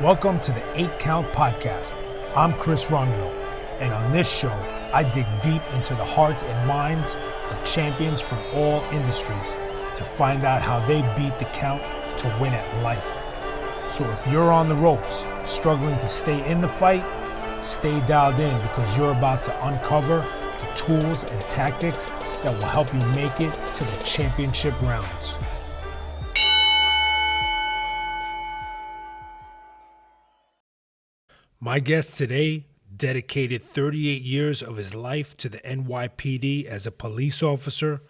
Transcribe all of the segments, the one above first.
Welcome to the 8 Count Podcast. I'm Chris Romulo, and on this show, I dig deep into the hearts and minds of champions from all industries to find out how they beat the count to win at life. So if you're on the ropes, struggling to stay in the fight, stay dialed in because you're about to uncover the tools and tactics that will help you make it to the championship rounds. My guest today dedicated 38 years of his life to the NYPD as a police officer,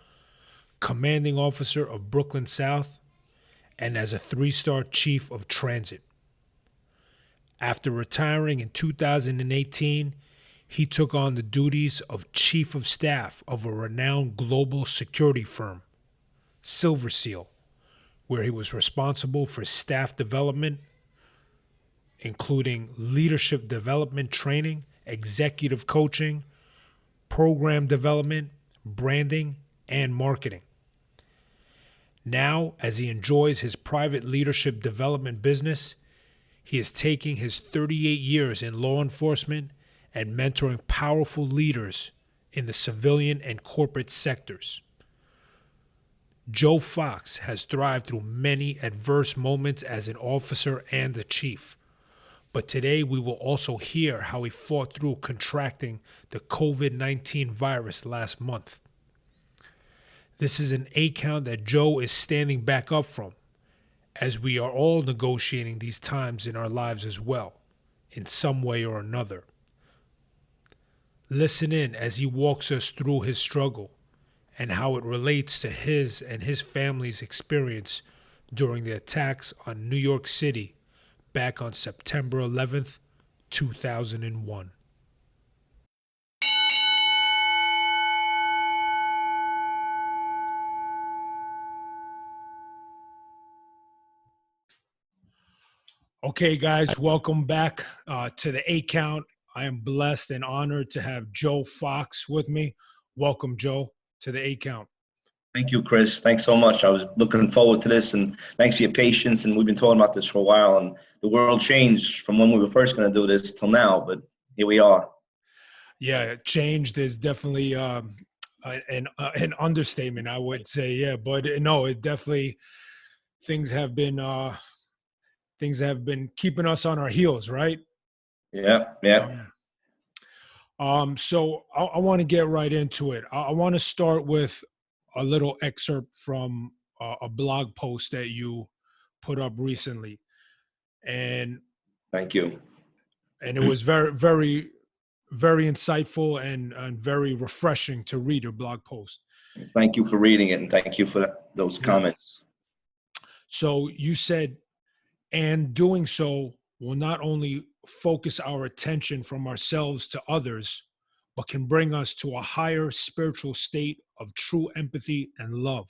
commanding officer of Brooklyn South, and as a 3-star chief of transit. After retiring in 2018, he took on the duties of chief of staff of a renowned global security firm, SilverSEAL, where he was responsible for staff development, including leadership development training, executive coaching, program development, branding, and marketing. Now, as he enjoys his private leadership development business, he is taking his 38 years in law enforcement and mentoring powerful leaders in the civilian and corporate sectors. Joe Fox has thrived through many adverse moments as an officer and a chief. But today we will also hear how he fought through contracting the COVID-19 virus last month. This is an 8 count that Joe is standing back up from, as we are all negotiating these times in our lives as well, in some way or another. Listen in as he walks us through his struggle and how it relates to his and his family's experience during the attacks on New York City back on September 11th, 2001. Okay, guys, welcome back to the 8 count. I am blessed and honored to have Joe Fox with me. Welcome, Joe, to the 8 count. Thank you, Chris. Thanks so much. I was looking forward to this, and thanks for your patience. And we've been talking about this for a while, and the world changed from when we were first going to do this till now, but here we are. Yeah, it changed is definitely an understatement, I would say. Yeah, but no, it definitely things have been keeping us on our heels, right? Yeah. So I want to get right into it. I want to start with a little excerpt from a blog post that you put up recently, and Thank you. And it was very, very, very insightful and very refreshing to read your blog post. Thank you for reading it, and thank you for those comments. So you said, and doing so will not only focus our attention from ourselves to others, but can bring us to a higher spiritual state of true empathy and love.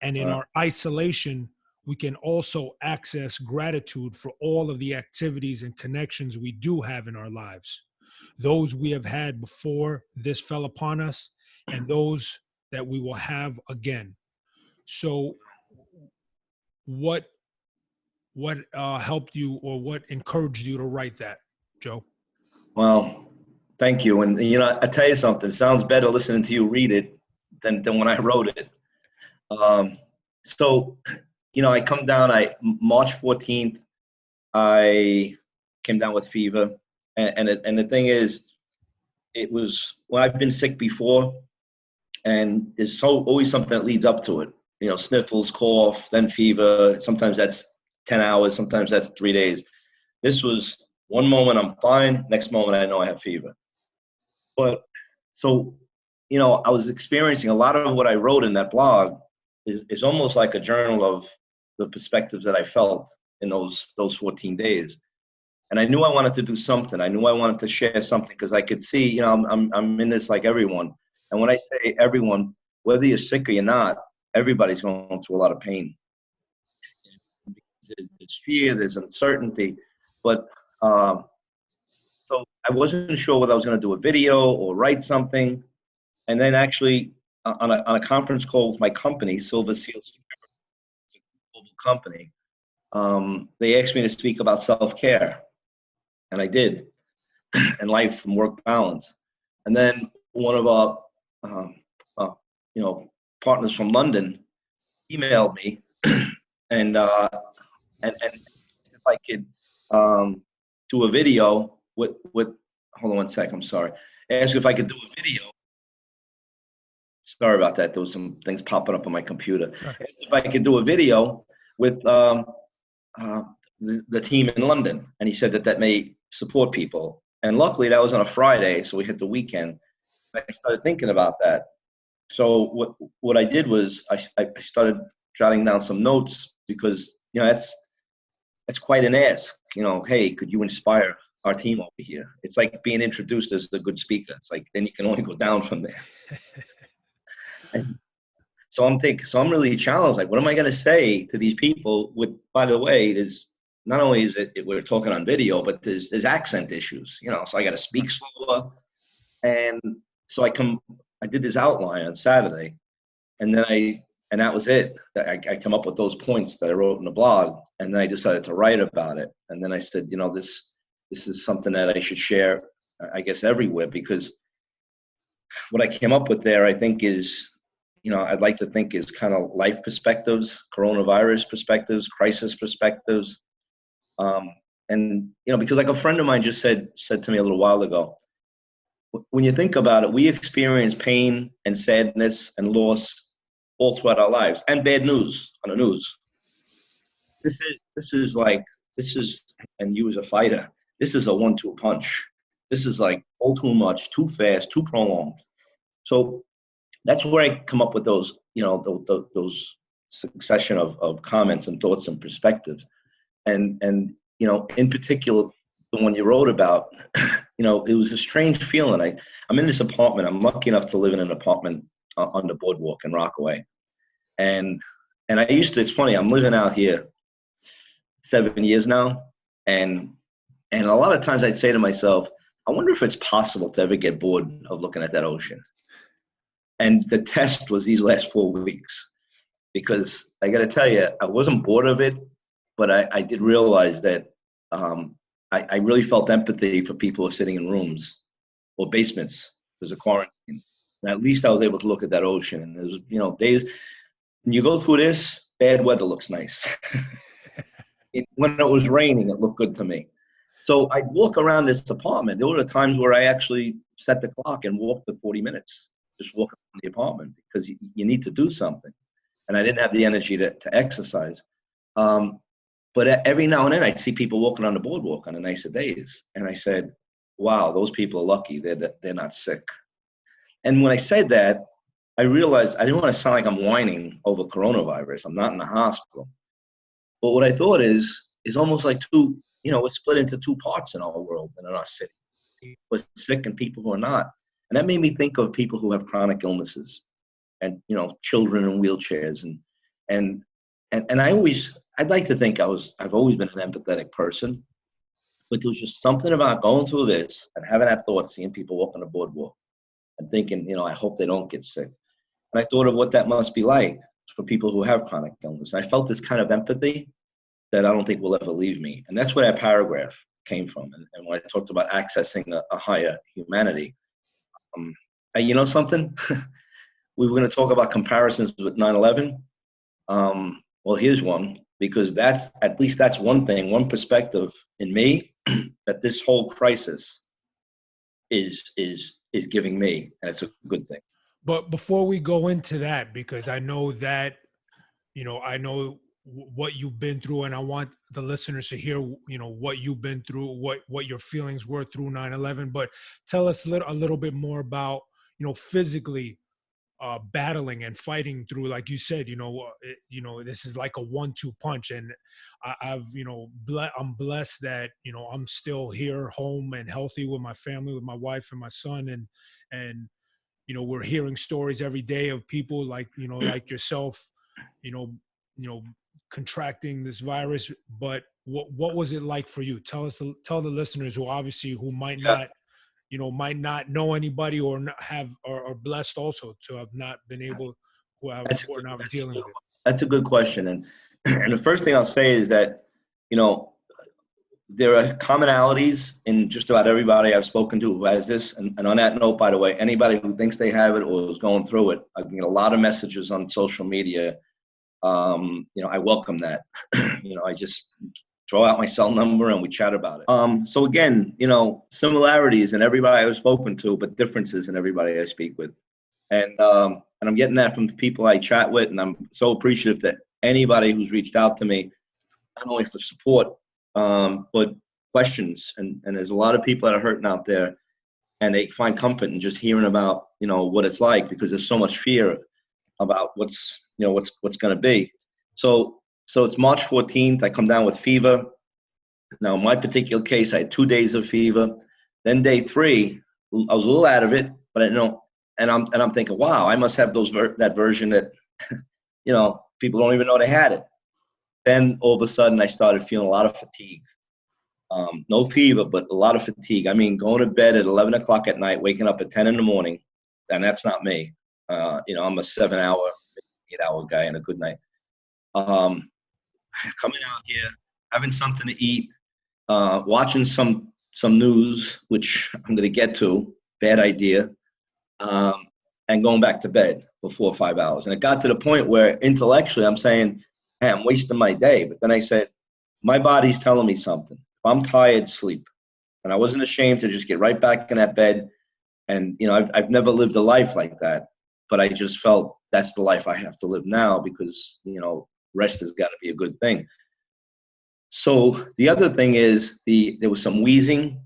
And in our isolation, we can also access gratitude for all of the activities and connections we do have in our lives, those we have had before this fell upon us, and those that we will have again. So what helped you, or what encouraged you to write that, Joe? Well, thank you. And, I tell you something, it sounds better listening to you read it than when I wrote it. So, I come down, March 14th, I came down with fever. And the thing is, it was when I've been sick before, and there's always something that leads up to it. Sniffles, cough, then fever. Sometimes that's 10 hours. Sometimes that's 3 days. This was one moment I'm fine. Next moment I know I have fever. But so, I was experiencing a lot of what I wrote in that blog is almost like a journal of the perspectives that I felt in those 14 days. And I knew I wanted to do something. I knew I wanted to share something because I could see, I'm in this like everyone. And when I say everyone, whether you're sick or you're not, everybody's going through a lot of pain. There's fear, there's uncertainty. But so I wasn't sure whether I was going to do a video or write something. And then actually on a conference call with my company, SilverSEAL, it's a global company, they asked me to speak about self-care, and I did, and life and work balance. And then one of our, um, uh, you know, partners from London emailed me, and and if I could do a video with hold on one sec, I'm sorry. Asked if I could do a video. Sorry about that. There was some things popping up on my computer. Sorry. Asked if I could do a video with uh, the team in London, and he said that that may support people. And luckily, that was on a Friday, so we hit the weekend. I started thinking about that. So what I did was I started jotting down some notes because that's quite an ask. Hey, could you inspire our team over here? It's like being introduced as a good speaker. It's like then you can only go down from there. And so I'm really challenged. Like, what am I going to say to these people? By the way, there's not only is it we're talking on video, but there's accent issues. So I got to speak slower, and so I did this outline on Saturday, and that was it. I come up with those points that I wrote in the blog, and then I decided to write about it. And then I said, this is something that I should share, I guess, everywhere, because what I came up with there, I think is, I'd like to think is kind of life perspectives, coronavirus perspectives, crisis perspectives. And, because like a friend of mine just said to me a little while ago, when you think about it, we experience pain and sadness and loss all throughout our lives, and bad news on the news. This is, and you as a fighter, this is a 1-2 punch. This is like all too much, too fast, too prolonged. So that's where I come up with those, those succession of comments and thoughts and perspectives. And in particular, the one you wrote about, it was a strange feeling. I'm in this apartment. I'm lucky enough to live in an apartment on the boardwalk in Rockaway. And it's funny, I'm living out here 7 years now. And a lot of times I'd say to myself, I wonder if it's possible to ever get bored of looking at that ocean. And the test was these last 4 weeks, because I got to tell you, I wasn't bored of it, but I did realize that I really felt empathy for people who are sitting in rooms or basements because of quarantine. And at least I was able to look at that ocean. And there's, days when you go through this, bad weather looks nice. When it was raining, it looked good to me. So I'd walk around this apartment. There were times where I actually set the clock and walked for 40 minutes, just walk around the apartment, because you need to do something. And I didn't have the energy to exercise. But every now and then I'd see people walking on the boardwalk on the nicer days. And I said, wow, those people are lucky. They're not sick. And when I said that, I realized I didn't want to sound like I'm whining over coronavirus. I'm not in the hospital. But what I thought is almost like we're split into two parts in our world and in our city. People who are sick and people who are not. And that made me think of people who have chronic illnesses and, children in wheelchairs. And I'd like to think I've always been an empathetic person, but there was just something about going through this and having that thought, seeing people walk on the boardwalk and thinking, I hope they don't get sick. And I thought of what that must be like for people who have chronic illness. And I felt this kind of empathy that I don't think will ever leave me. And that's where that paragraph came from. And when I talked about accessing a higher humanity, something, we were going to talk about comparisons with 9/11. Well, here's one, because that's one thing, one perspective in me that this whole crisis is giving me, and it's a good thing. But before we go into that, because I know that, I know what you've been through, and I want the listeners to hear, what you've been through, what your feelings were through 9/11. But tell us a little bit more about, physically battling and fighting through, like you said, this is like a 1-2 punch. And I'm blessed that, I'm still here home and healthy with my family, with my wife and my son. And, we're hearing stories every day of people like, like yourself, contracting this virus. But what was it like for you? Tell the listeners who might not, might not know anybody or not have, or are blessed also to have not been able, who are not dealing with it. That's a good question. And the first thing I'll say is that, you know, there are commonalities in just about everybody I've spoken to who has this. And on that note, by the way, anybody who thinks they have it or is going through it, I get a lot of messages on social media. You know, I welcome that. You know, I just throw out my cell number and we chat about it. So again, you know, similarities in everybody I've spoken to, but differences in everybody I speak with. And I'm getting that from the people I chat with, and I'm so appreciative that anybody who's reached out to me, not only for support, but questions. And there's a lot of people that are hurting out there, and they find comfort in just hearing about, you know, what it's like, because there's so much fear about what's going to be. So it's March 14th. I come down with fever. Now, in my particular case, I had 2 days of fever. Then day 3, I was a little out of it, but I know, and I'm thinking, wow, I must have that version that, you know, people don't even know they had it. Then all of a sudden, I started feeling a lot of fatigue. No fever, but a lot of fatigue. I mean, going to bed at 11 o'clock at night, waking up at 10 in the morning, and that's not me. You know, I'm a 7-hour, 8-hour guy and a good night. Coming out here, having something to eat, watching some news, which I'm going to get to, bad idea, and going back to bed for 4 or 5 hours. And it got to the point where intellectually I'm saying, hey, I'm wasting my day. But then I said, my body's telling me something. If I'm tired, sleep. And I wasn't ashamed to just get right back in that bed. And, you know, I've never lived a life like that, but I just felt that's the life I have to live now, because, you know, rest has got to be a good thing. So the other thing is there was some wheezing,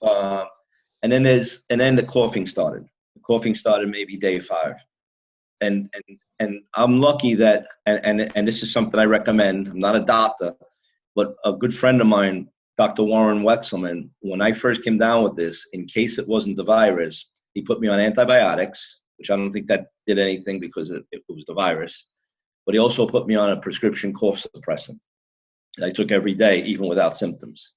and then the coughing started. The coughing started maybe day 5. And I'm lucky that, and this is something I recommend. I'm not a doctor, but a good friend of mine, Dr. Warren Wexelman, when I first came down with this, in case it wasn't the virus, he put me on antibiotics, which I don't think that did anything because it was the virus. But he also put me on a prescription cough suppressant that I took every day, even without symptoms.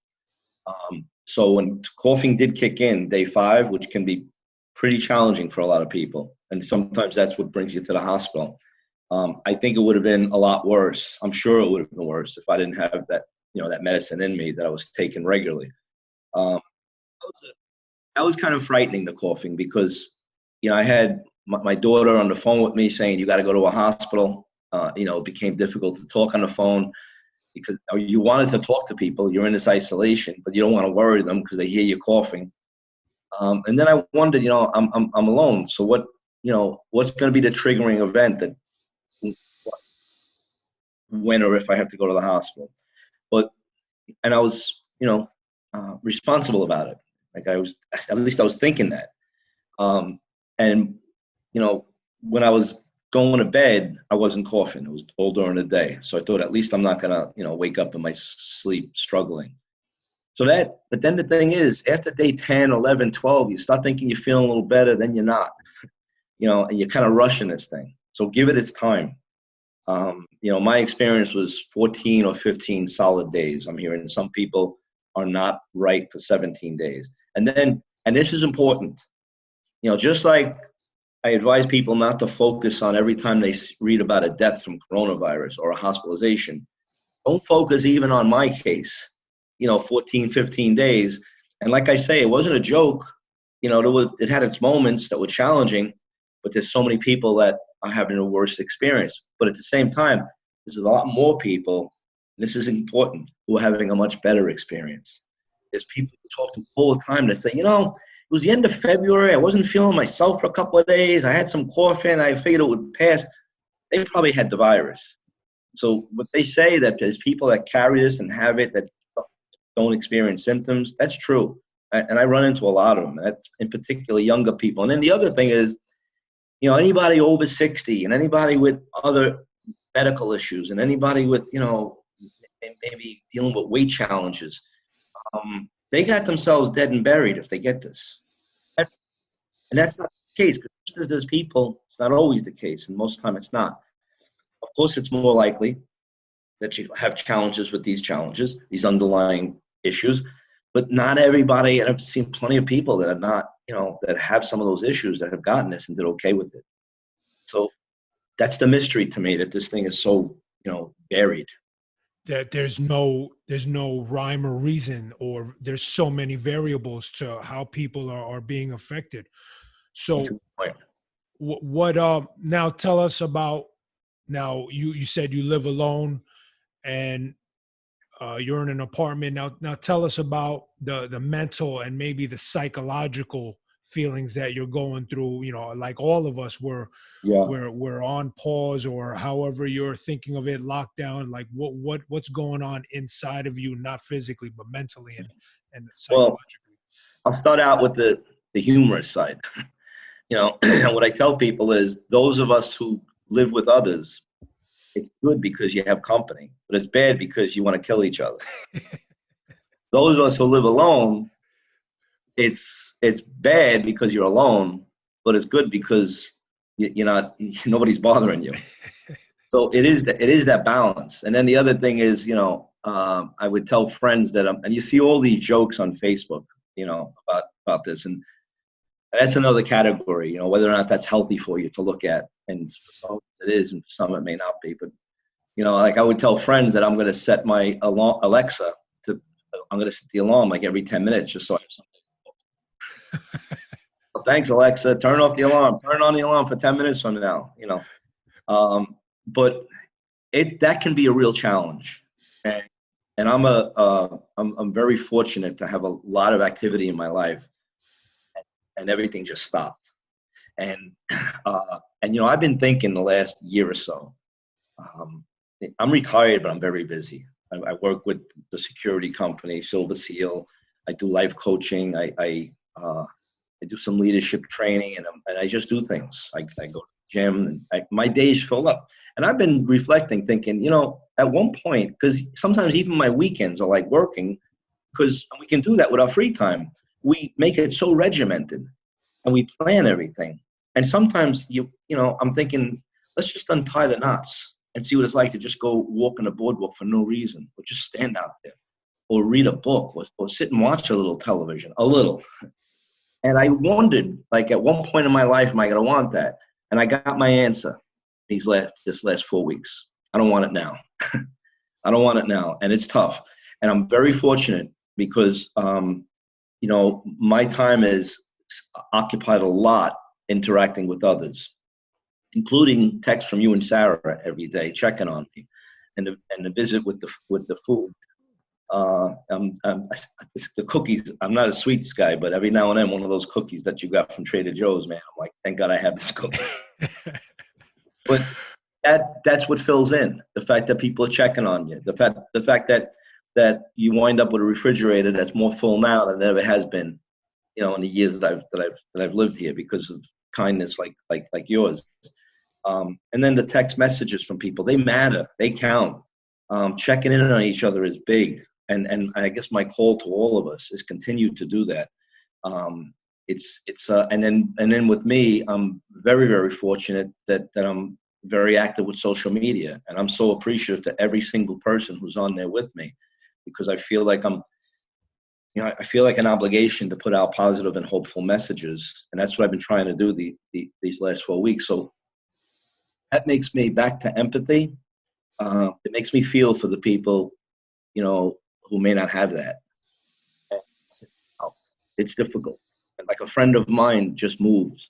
So when coughing did kick in day 5, which can be pretty challenging for a lot of people, and sometimes that's what brings you to the hospital. I think it would have been a lot worse. I'm sure it would have been worse if I didn't have that, you know, that medicine in me that I was taking regularly. That was kind of frightening, the coughing, because, you know, I had my daughter on the phone with me saying, you got to go to a hospital. You know, it became difficult to talk on the phone because you wanted to talk to people. You're in this isolation, but you don't want to worry them because they hear you coughing. And then I wondered, you know, I'm alone. So what, you know, what's going to be the triggering event that when or if I have to go to the hospital? And I was, you know, responsible about it. Like at least I was thinking that. And, you know, when I was going to bed, I wasn't coughing. It was all during the day. So I thought, at least I'm not going to, you know, wake up in my sleep struggling. But then the thing is, after day 10, 11, 12, you start thinking you're feeling a little better, then you're not, you know, and you're kind of rushing this thing. So give it its time. You know, my experience was 14 or 15 solid days. I'm hearing some people are not right for 17 days. And this is important, you know, just like I advise people not to focus on every time they read about a death from coronavirus or a hospitalization. Don't focus even on my case, you know, 14, 15 days. And like I say, it wasn't a joke. You know, it had its moments that were challenging, but there's so many people that are having a worse experience. But at the same time, there's a lot more people, and this is important, who are having a much better experience. There's people who talk to all the time that say, you know, it was the end of February. I wasn't feeling myself for a couple of days. I had some coughing. I figured it would pass. They probably had the virus. So what they say, that there's people that carry this and have it that don't experience symptoms, that's true. And I run into a lot of them. That's in particular younger people. And then the other thing is, you know, anybody over 60 and anybody with other medical issues and anybody with, you know, maybe dealing with weight challenges, they got themselves dead and buried if they get this. And that's not the case, because just as there's people, it's not always the case, and most of the time it's not. Of course, it's more likely that you have challenges with these challenges, these underlying issues, but not everybody, and I've seen plenty of people that are not, you know, that have some of those issues that have gotten this and did okay with it. So that's the mystery to me, that this thing is so, you know, buried. that there's no rhyme or reason, or there's so many variables to how people are being affected. That's a So good point. what now tell us about, now you said you live alone, and you're in an apartment now. Now tell us about the mental and maybe the psychological feelings that you're going through. Like all of us, Yeah. we're on pause, or however you're thinking of it, lockdown. Like what's going on inside of you, not physically but mentally and Well, psychologically. I'll start out with the humorous side. What I tell people is those of us who live with others, it's good because you have company, but it's bad because you want to kill each other. Those of us who live alone, it's bad because you're alone, but it's good because you're not, nobody's bothering you. So it is that balance. And then the other thing is, I would tell friends that and you see all these jokes on Facebook, about this, and that's another category, whether or not that's healthy for you to look at. And for some it is, and for some it may not be. But like I would tell friends that I'm going to set my alarm, Alexa, to I'm going to set the alarm like every 10 minutes just so I have something. Well, thanks, Alexa. Turn off the alarm. Turn on the alarm for 10 minutes from now. But that can be a real challenge. And I'm very fortunate to have a lot of activity in my life, and everything just stopped. And I've been thinking the last year or so. I'm retired, but I'm very busy. I work with the security company, SilverSEAL. I do life coaching. I do some leadership training, and I just do things. I go to the gym, and my days fill up. And I've been reflecting, thinking, at one point, because sometimes even my weekends are like working, because we can do that with our free time. We make it so regimented, and we plan everything. And sometimes I'm thinking, let's just untie the knots and see what it's like to just go walk on the boardwalk for no reason, or just stand out there, or read a book, or sit and watch a little television, a little. And I wondered, like, at one point in my life, am I going to want that? And I got my answer this last 4 weeks. I don't want it now. I don't want it now. And it's tough. And I'm very fortunate because, my time is occupied a lot interacting with others, including texts from you and Sarah every day, checking on me, and the visit with the food. The cookies. I'm not a sweets guy, but every now and then, one of those cookies that you got from Trader Joe's, man, I'm like, thank God I have this cookie. But that's what fills in the fact that people are checking on you. The fact that you wind up with a refrigerator that's more full now than it ever has been, in the years that I've lived here because of kindness like yours. And then the text messages from people, they matter, they count. Checking in on each other is big. And I guess my call to all of us is continue to do that. And then with me, I'm very, very fortunate that I'm very active with social media, and I'm so appreciative to every single person who's on there with me, because I feel like I feel like an obligation to put out positive and hopeful messages, and that's what I've been trying to do these last 4 weeks. So that makes me back to empathy. It makes me feel for the people, who may not have that. It's difficult. And like a friend of mine just moved,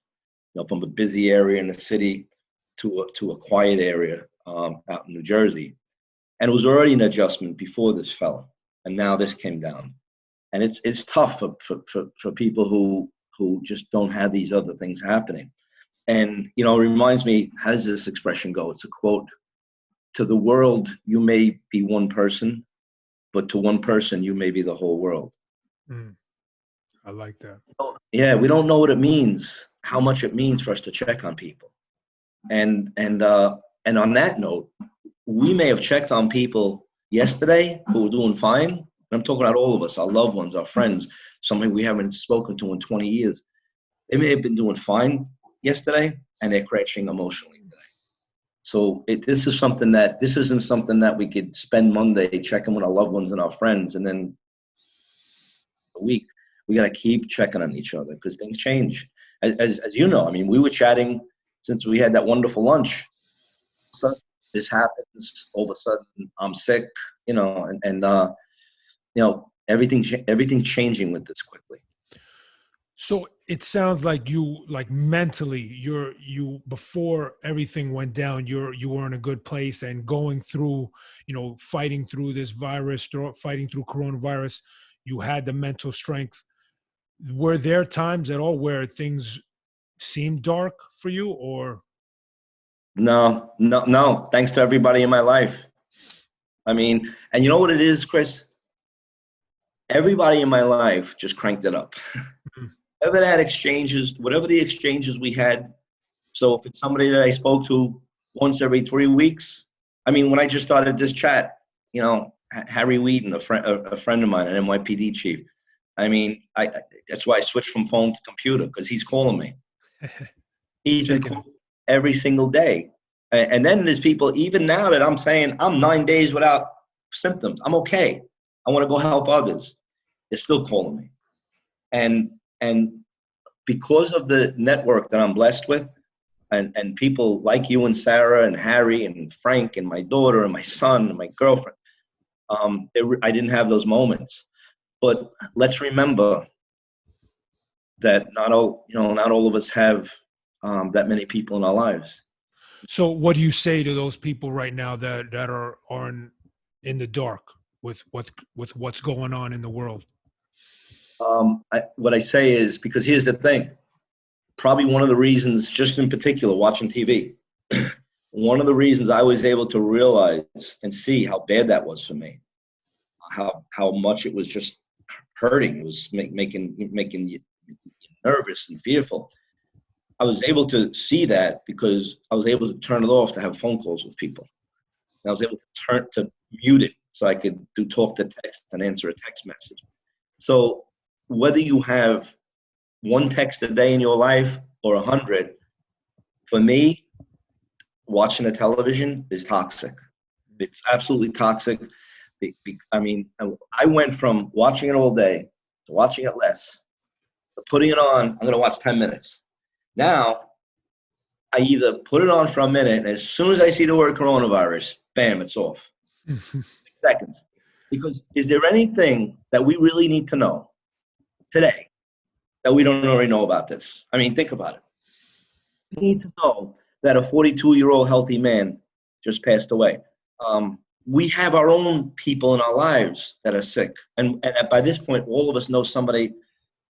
from a busy area in the city to a quiet area out in New Jersey, and it was already an adjustment before this fell, and now this came down, and it's tough for people who just don't have these other things happening. And it reminds me, how does this expression go? It's a quote: "To the world, you may be one person, but to one person, you may be the whole world." I like that. Yeah, we don't know what it means, how much it means for us to check on people. And on that note, we may have checked on people yesterday who were doing fine. And I'm talking about all of us, our loved ones, our friends, somebody we haven't spoken to in 20 years. They may have been doing fine yesterday, and they're crashing emotionally today. So this isn't something that we could spend Monday checking with our loved ones and our friends, and then a week we got to keep checking on each other because things change. As you know, I mean, we were chatting since we had that wonderful lunch. So this happens. All of a sudden, I'm sick. everything's changing with this quickly. So it sounds like you, like mentally, you before everything went down, you were in a good place, and going through, fighting through this virus, fighting through coronavirus, you had the mental strength. Were there times at all where things seemed dark for you, or? No, no, no. Thanks to everybody in my life. I mean, and you know what it is, Chris? Everybody in my life just cranked it up. Mhm. Whatever that exchanges, whatever the exchanges we had. So if it's somebody that I spoke to once every 3 weeks, I mean, when I just started this chat, Harry Whedon, a friend of mine, an NYPD chief. I mean, that's why I switched from phone to computer, because he's calling me. He's been Checking. calling every single day. And then there's people, even now that I'm saying I'm 9 days without symptoms, I'm okay, I want to go help others, they're still calling me. And because of the network that I'm blessed with, and people like you and Sarah and Harry and Frank and my daughter and my son and my girlfriend, I didn't have those moments. But let's remember that not all of us have that many people in our lives. So what do you say to those people right now that are in the dark with what's going on in the world? What I say is, because here's the thing, probably one of the reasons, just in particular, watching TV, one of the reasons I was able to realize and see how bad that was for me, how much it was just hurting, it was making you nervous and fearful. I was able to see that because I was able to turn it off to have phone calls with people. And I was able to mute it so I could do talk to text and answer a text message. So whether you have one text a day in your life or 100, for me, watching the television is toxic. It's absolutely toxic. I mean, I went from watching it all day to watching it less, to putting it on, I'm going to watch 10 minutes. Now, I either put it on for a minute, and as soon as I see the word coronavirus, bam, it's off. 6 seconds. Because is there anything that we really need to know today that we don't already know about this? I mean, think about it. We need to know that a 42-year-old healthy man just passed away. We have our own people in our lives that are sick. And by this point, all of us know somebody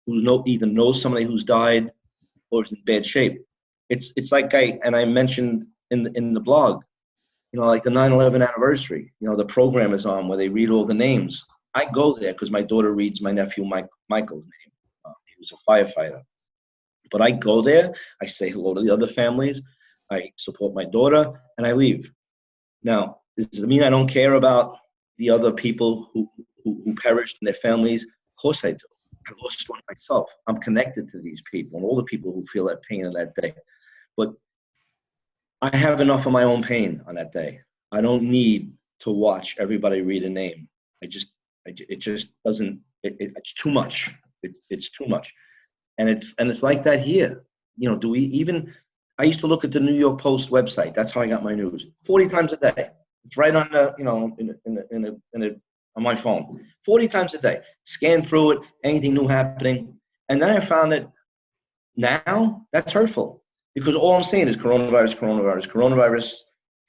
either knows somebody who's died or is in bad shape. It's like I mentioned in the blog, like the 9/11 anniversary, the program is on where they read all the names. I go there because my daughter reads my nephew Michael's name. He was a firefighter. But I go there, I say hello to the other families, I support my daughter, and I leave. Now, does it mean I don't care about the other people who perished and their families? Of course I do. I lost one myself. I'm connected to these people and all the people who feel that pain on that day. But I have enough of my own pain on that day. I don't need to watch everybody read a name. It just doesn't. It's too much. It's too much, and it's like that here. Do we even? I used to look at the New York Post website. That's how I got my news. 40 times a day. It's right on the on my phone. 40 times a day. Scan through it. Anything new happening, and then I found that now that's hurtful. Because all I'm saying is coronavirus, coronavirus, coronavirus.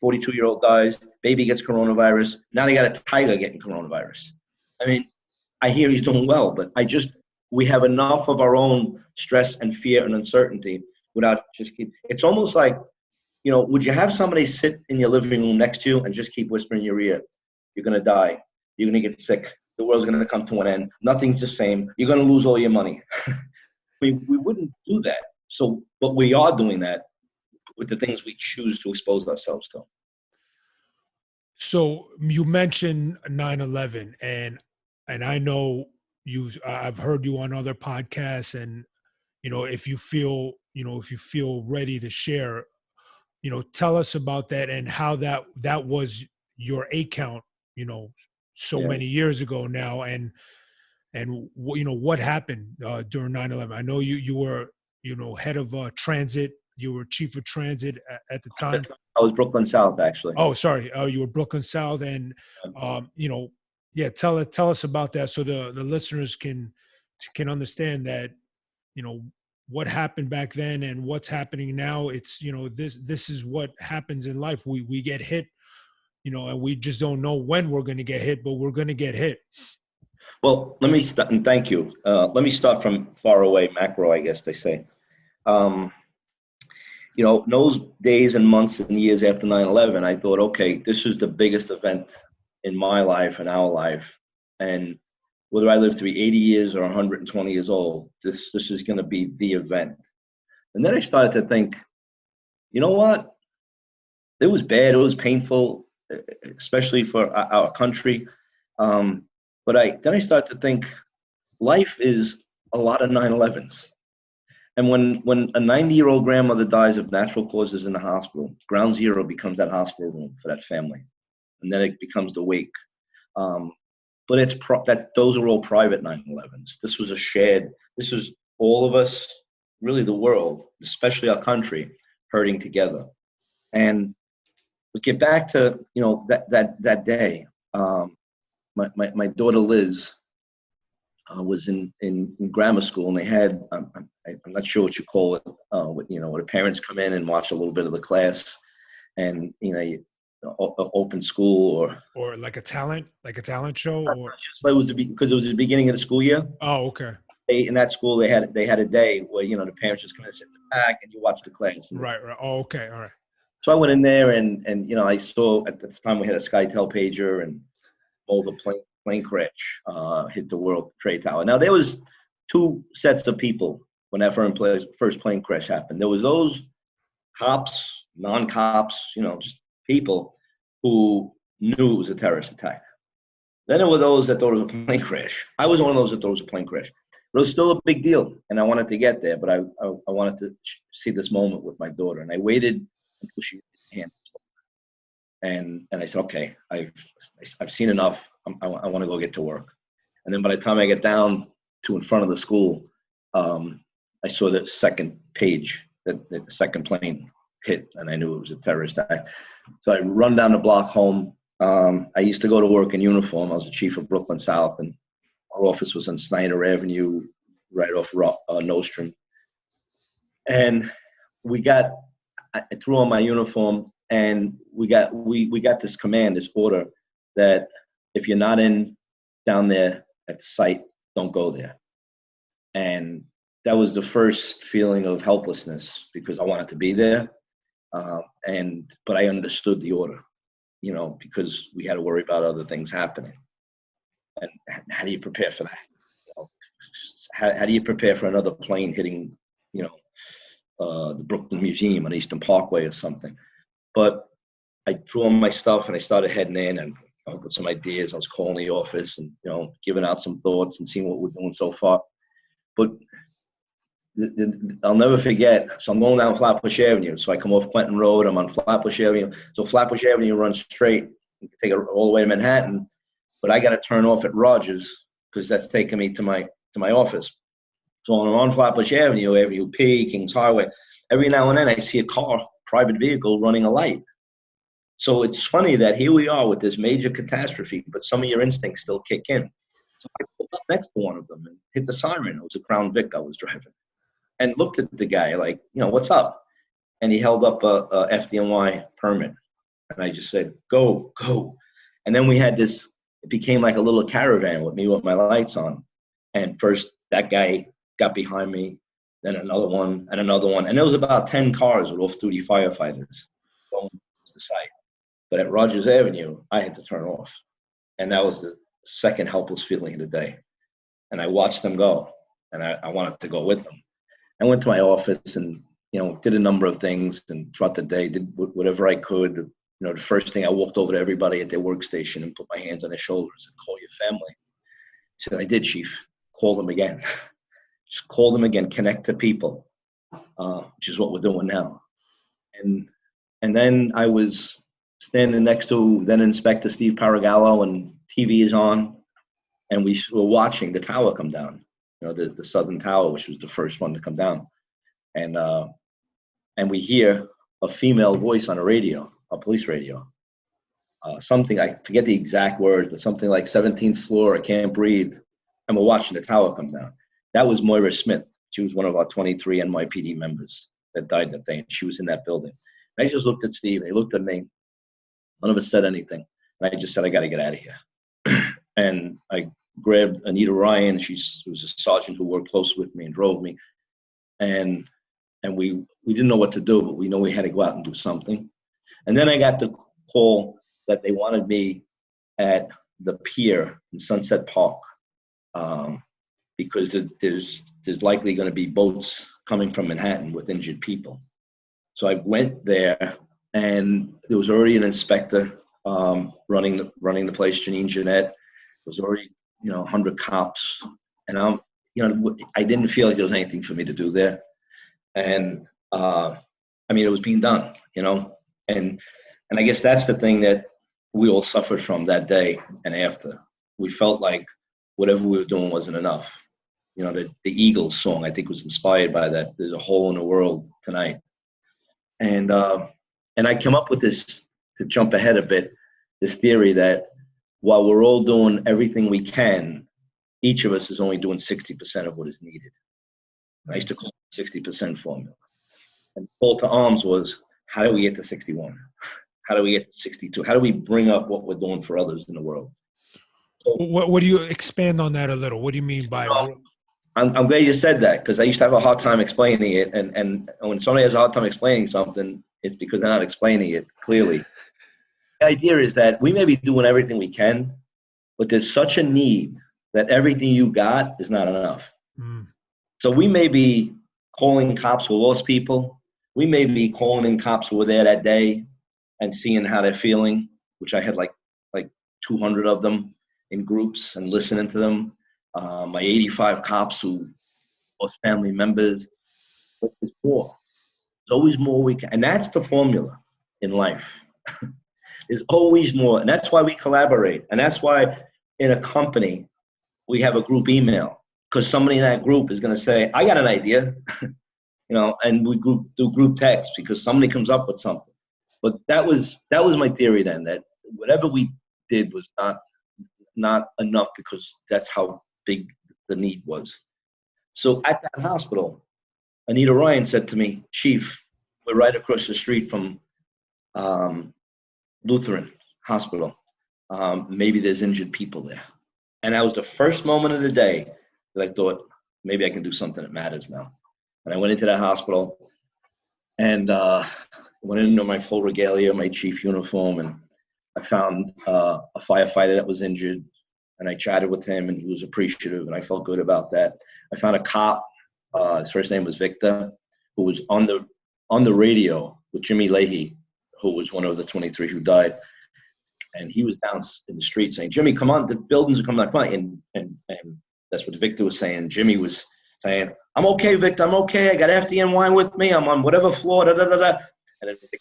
42-year-old dies, baby gets coronavirus. Now they got a tiger getting coronavirus. I mean, I hear he's doing well, but we have enough of our own stress and fear and uncertainty without it's almost like, would you have somebody sit in your living room next to you and just keep whispering in your ear, you're going to die, you're going to get sick, the world's going to come to an end, nothing's the same, you're going to lose all your money. We wouldn't do that. So, but we are doing that with the things we choose to expose ourselves to. So you mentioned 9/11, and I know I've heard you on other podcasts, and if you feel ready to share, tell us about that and how that was your count, so Yeah. many years ago now, and what happened during 9/11. I know you were head of transit you were chief of transit at the At the time. time, I was Brooklyn South, actually. Oh, sorry. Oh, you were Brooklyn South, and you know, yeah. Tell us about that so the listeners can understand that, you know, what happened back then and what's happening now. It's, you know, this is what happens in life. We get hit, you know, and we just don't know when we're going to get hit, but we're going to get hit. Well, let me start, and thank you. Let me start from far away, macro, I guess they say. Um, you know, those days and months and years after 9/11, I thought, okay, this is the biggest event in my life and our life. And whether I live to be 80 years or 120 years old, this is going to be the event. And then I started to think, you know what? It was bad. It was painful, especially for our country. Um, but then I started to think, life is a lot of 9/11s. And when a 90-year-old grandmother dies of natural causes in the hospital, ground zero becomes that hospital room for that family, and then it becomes the wake. Um, but those are all private 9/11s. This was a shared. This was all of us, really the world, especially our country, hurting together. And we get back to, you know, that day. My daughter Liz was in grammar school, and they had I'm not sure what you call it. You know, where the parents come in and watch a little bit of the class, and you know, open school Or like a talent show, or just like it was because it was the beginning of the school year. oh, okay. In that school, they had a day where, you know, the parents just come in and sit in the back, and you watch the class. Right. Oh, okay. All right. So I went in there, and you know, I saw at the time we had a SkyTel pager, and all the plane crash hit the World Trade Tower. Now there was two sets of people when that first plane crash happened. There was those cops, non-cops, you know, just people who knew it was a terrorist attack. Then there were those that thought it was a plane crash. I was one of those that thought it was a plane crash. But it was still a big deal, and I wanted to get there, but I wanted to see this moment with my daughter, and I waited until she handed. And I said, okay, I've seen enough. I want to go get to work. And then by the time I get down to in front of the school, I saw the second page that the second plane hit, and I knew it was a terrorist attack. So I run down the block home. I used to go to work in uniform. I was the chief of Brooklyn South, and our office was on Snyder Avenue, right off Nostrum. And I threw on my uniform, and we got this command, this order, that if you're not in down there at the site, don't go there. And that was the first feeling of helplessness, because I wanted to be there, but I understood the order, you know, because we had to worry about other things happening. And how do you prepare for that? You know, how do you prepare for another plane hitting, you know, the Brooklyn Museum on Eastern Parkway or something? But I threw on my stuff and I started heading in, and with some ideas. I was calling the office and, you know, giving out some thoughts and seeing what we're doing so far. But I'll never forget. So I'm going down Flatbush Avenue. So I come off Quentin Road. I'm on Flatbush Avenue. So Flatbush Avenue runs straight. You can take it all the way to Manhattan. But I got to turn off at Rogers, because that's taking me to my office. So I'm on Flatbush Avenue, Avenue P, Kings Highway. Every now and then I see a car, private vehicle, running a light. So it's funny that here we are with this major catastrophe, but some of your instincts still kick in. So I pulled up next to one of them and hit the siren. It was a Crown Vic I was driving, and looked at the guy like, you know, what's up? And he held up a FDNY permit, and I just said, go. And then we had this. It became like a little caravan with me with my lights on. And first that guy got behind me, then another one, and another one, and there was about 10 cars with off-duty firefighters going to the site. But at Rogers Avenue, I had to turn off. And that was the second helpless feeling of the day. And I watched them go, and I wanted to go with them. I went to my office and, you know, did a number of things, and throughout the day did whatever I could. You know, the first thing, I walked over to everybody at their workstation and put my hands on their shoulders and call your family. I said, I did, Chief. Call them again. Just call them again. Connect to people, which is what we're doing now. And then I was standing next to then Inspector Steve Paragallo, and TV is on, and we were watching the tower come down, you know, the Southern Tower, which was the first one to come down. And and we hear a female voice on a radio, a police radio. Something, I forget the exact word, but something like 17th floor, I can't breathe. And we're watching the tower come down. That was Moira Smith. She was one of our 23 NYPD members that died that day, and she was in that building. And I just looked at Steve, and he looked at me. None of us said anything. And I just said, I got to get out of here. And I grabbed Anita Ryan. She was a sergeant who worked close with me and drove me. And we didn't know what to do, but we know we had to go out and do something. And then I got the call that they wanted me at the pier in Sunset Park, because there's likely going to be boats coming from Manhattan with injured people. So I went there, and there was already an inspector running the place, Janine Jeanette. There was already 100 cops, and I didn't feel like there was anything for me to do there. And it was being done, and I guess that's the thing that we all suffered from that day and after. We felt like whatever we were doing wasn't enough. The Eagles song, I think, was inspired by that. There's a hole in the world tonight. And I come up with this, to jump ahead a bit, this theory that while we're all doing everything we can, each of us is only doing 60% of what is needed. I used to call it the 60% formula. And the call to arms was, how do we get to 61? How do we get to 62? How do we bring up what we're doing for others in the world? So, what do you expand on that a little? What do you mean by? I'm glad you said that, because I used to have a hard time explaining it. And when somebody has a hard time explaining something, it's because they're not explaining it clearly. The idea is that we may be doing everything we can, but there's such a need that everything you got is not enough. Mm. So we may be calling cops who lost people. We may be calling in cops who were there that day and seeing how they're feeling, which I had like 200 of them in groups, and listening to them. My 85 cops who lost family members. But there's more. There's always more we can. And that's the formula in life. There's always more. And that's why we collaborate. And that's why in a company, we have a group email, because somebody in that group is going to say, I got an idea, and we do group text because somebody comes up with something. But that was my theory then, that whatever we did was not enough, because that's how big the need was. So at that hospital, Anita Ryan said to me, Chief, we're right across the street from Lutheran Hospital. Maybe there's injured people there. And that was the first moment of the day that I thought, maybe I can do something that matters now. And I went into that hospital, and went into my full regalia, my chief uniform, and I found a firefighter that was injured, and I chatted with him, and he was appreciative, and I felt good about that. I found a cop, his first name was Victor, who was on the radio with Jimmy Leahy, who was one of the 23 who died. And he was down in the street saying, Jimmy, come on, the buildings are coming down. And that's what Victor was saying. Jimmy was saying, I'm okay, Victor, I'm okay. I got FDNY with me. I'm on whatever floor, da-da-da-da. And then Victor,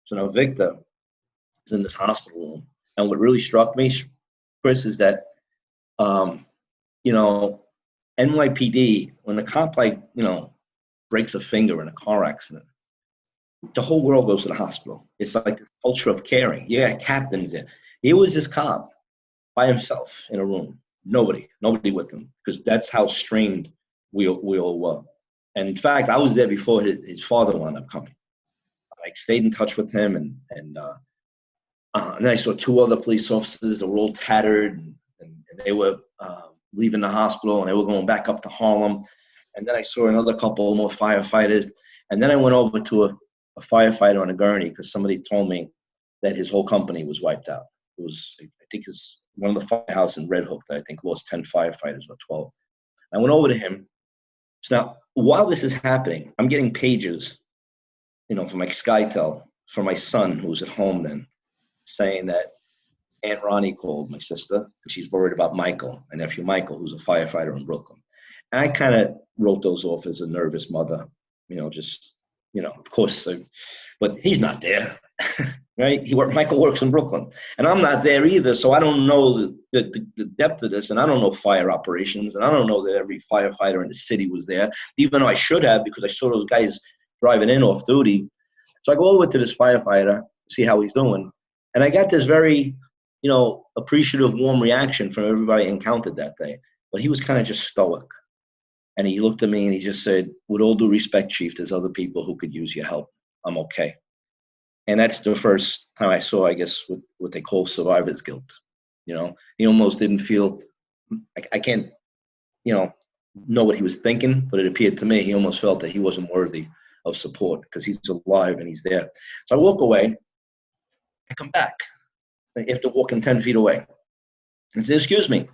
so now Victor is in this hospital room. And what really struck me, Chris, is that, NYPD, when the cop, breaks a finger in a car accident, the whole world goes to the hospital. It's like this culture of caring. Yeah, captains there. He was this cop by himself in a room. Nobody with him, because that's how strained we all were. And in fact, I was there before his father wound up coming. I stayed in touch with him, and then I saw two other police officers that were all tattered, and they were leaving the hospital, and they were going back up to Harlem. And then I saw another couple more firefighters. And then I went over to a firefighter on a gurney, because somebody told me that his whole company was wiped out. It was, I think it's one of the firehouse in Red Hook that I think lost 10 firefighters or 12. I went over to him. So now, while this is happening, I'm getting pages, from my SkyTel, from my son, who was at home then, saying that Aunt Ronnie called, my sister, and she's worried about Michael, my nephew Michael, who's a firefighter in Brooklyn. And I kind of wrote those off as a nervous mother, of course, but he's not there, right? Michael works in Brooklyn, and I'm not there either, so I don't know the depth of this, and I don't know fire operations, and I don't know that every firefighter in the city was there, even though I should have, because I saw those guys driving in off duty. So I go over to this firefighter, see how he's doing. And I got this very, appreciative, warm reaction from everybody I encountered that day. But he was kind of just stoic. And he looked at me and he just said, with all due respect, Chief, there's other people who could use your help. I'm okay. And that's the first time I saw, I guess, what they call survivor's guilt. He almost didn't feel, I can't, know what he was thinking, but it appeared to me he almost felt that he wasn't worthy of support because he's alive and he's there. So I walk away. I come back after walking 10 feet away and say, excuse me.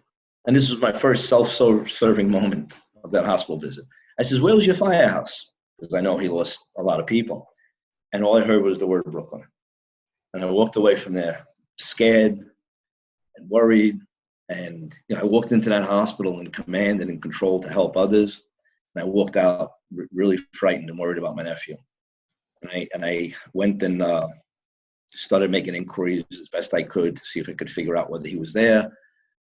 And this was my first self-serving moment of that hospital visit. I says, where was your firehouse? Because I know he lost a lot of people. And all I heard was the word Brooklyn. And I walked away from there scared and worried. And I walked into that hospital in command and in control to help others. And I walked out really frightened and worried about my nephew. And I went and started making inquiries as best I could to see if I could figure out whether he was there.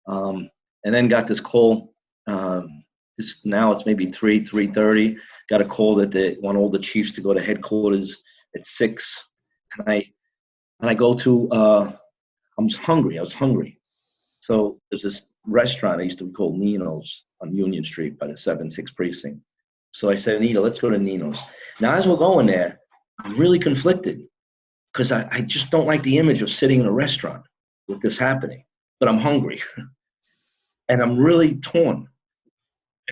And then got this call. Now it's maybe 3:30. Got a call that they want all the chiefs to go to headquarters at 6. And I go to. I was hungry. So there's this restaurant I used to be called Nino's on Union Street by the 7-6 precinct. So I said, Anita, let's go to Nino's. Now, as we're going there, I'm really conflicted because I just don't like the image of sitting in a restaurant with this happening. But I'm hungry. And I'm really torn.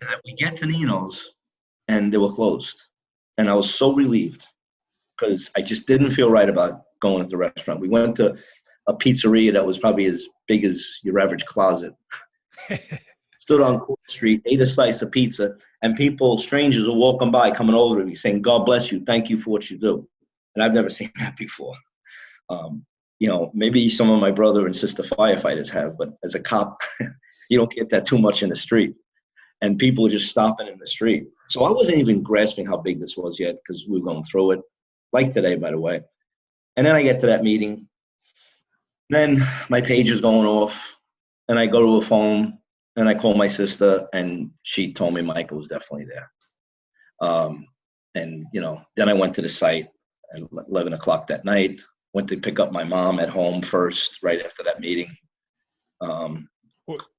And we get to Nino's, and they were closed. And I was so relieved because I just didn't feel right about going to the restaurant. We went to a pizzeria that was probably as big as your average closet. Stood on Court Street, ate a slice of pizza, and people, strangers, were walking by, coming over to me, saying, God bless you, thank you for what you do. And I've never seen that before. Maybe some of my brother and sister firefighters have, but as a cop, you don't get that too much in the street. And people were just stopping in the street. So I wasn't even grasping how big this was yet because we were going through it, like today, by the way. And then I get to that meeting. Then my page is going off, and I go to a phone, and I call my sister, and she told me Michael was definitely there. Then I went to the site at 11 o'clock that night, went to pick up my mom at home first, right after that meeting.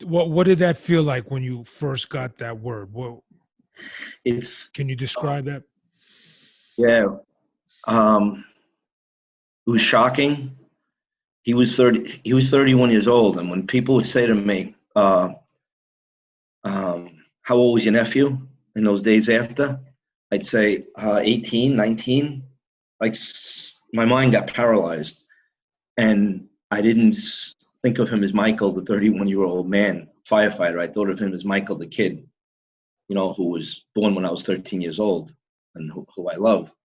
What did that feel like when you first got that word? Can you describe that? Yeah. It was shocking. He was 31 years old. And when people would say to me, how old was your nephew in those days after? I'd say 18, 19. Like my mind got paralyzed. And I didn't think of him as Michael, the 31-year-old man, firefighter. I thought of him as Michael, the kid, who was born when I was 13 years old and who I loved.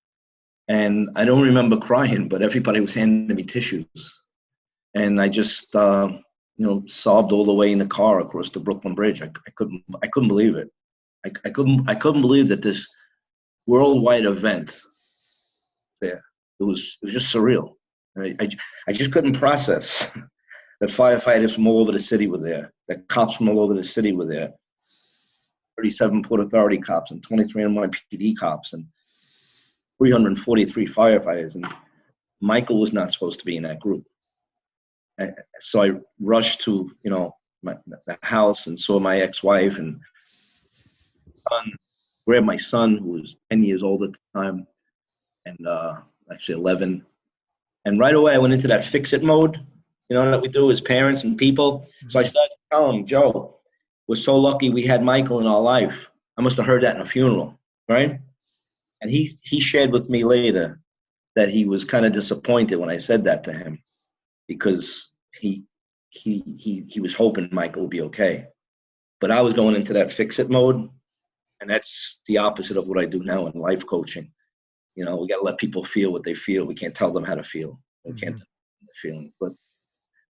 And I don't remember crying, but everybody was handing me tissues. And I just, sobbed all the way in the car across the Brooklyn Bridge. I couldn't believe it. I couldn't believe that this worldwide event there. It was just surreal. I just couldn't process that firefighters from all over the city were there, that cops from all over the city were there, 37 Port Authority cops and 23 NYPD cops and 343 firefighters. And Michael was not supposed to be in that group. So I rushed to, the house and saw my ex-wife and grabbed my son, who was 10 years old at the time, and actually 11. And right away I went into that fix-it mode, that we do as parents and people. So I started to tell him, Joe, we're so lucky we had Michael in our life. I must have heard that in a funeral, right? And he shared with me later that he was kind of disappointed when I said that to him, because he was hoping Michael would be okay. But I was going into that fix-it mode, and that's the opposite of what I do now in life coaching. We got to let people feel what they feel. We can't tell them how to feel. We can't tell them their feelings. But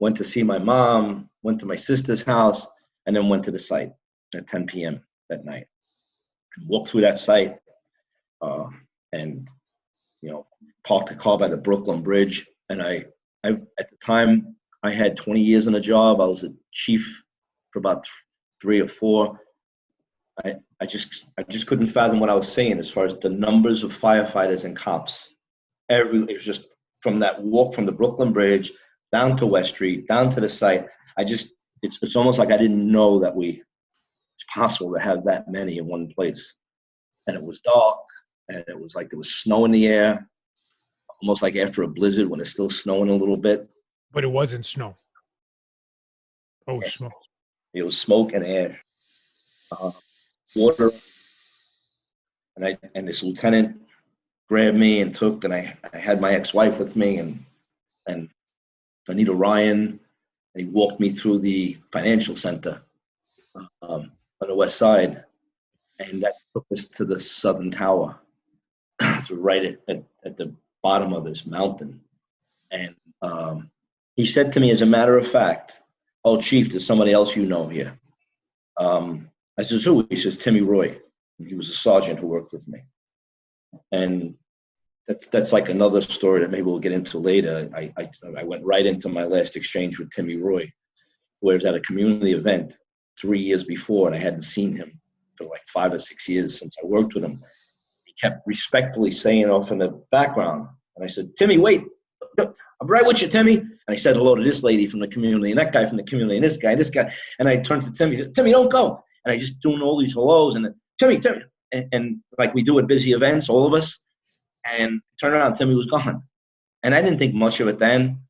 went to see my mom, went to my sister's house, and then went to the site at 10 p.m. that night. Walked through that site, and parked the car by the Brooklyn Bridge. And I at the time, I had 20 years in a job. I was a chief for about 3 or 4. I just couldn't fathom what I was saying as far as the numbers of firefighters and cops. It was just from that walk from the Brooklyn Bridge down to West Street, down to the site. It's almost like I didn't know that it's possible to have that many in one place. And it was dark, and it was like there was snow in the air, almost like after a blizzard when it's still snowing a little bit. But it wasn't snow. Oh, smoke. It was smoke and ash, water, and this lieutenant grabbed me and took, and I had my ex-wife with me and Anita Ryan, and he walked me through the financial center on the west side, and that took us to the Southern Tower, to right at the bottom of this mountain. And he said to me, as a matter of fact, "Oh, Chief, there's somebody else you know here." I says, "Who?" He says, "Timmy Roy." He was a sergeant who worked with me. And that's like another story that maybe we'll get into later. I went right into my last exchange with Timmy Roy, where it was at a community event 3 years before, and I hadn't seen him for like 5 or 6 years since I worked with him. He kept respectfully saying off in the background, and I said, "Timmy, wait, I'm right with you, Timmy." And I said hello to this lady from the community, and that guy from the community, and this guy, and I turned to Timmy, "Timmy, don't go." And I just doing all these hellos, and Timmy, and like we do at busy events, all of us. And turned around, Timmy was gone. And I didn't think much of it then,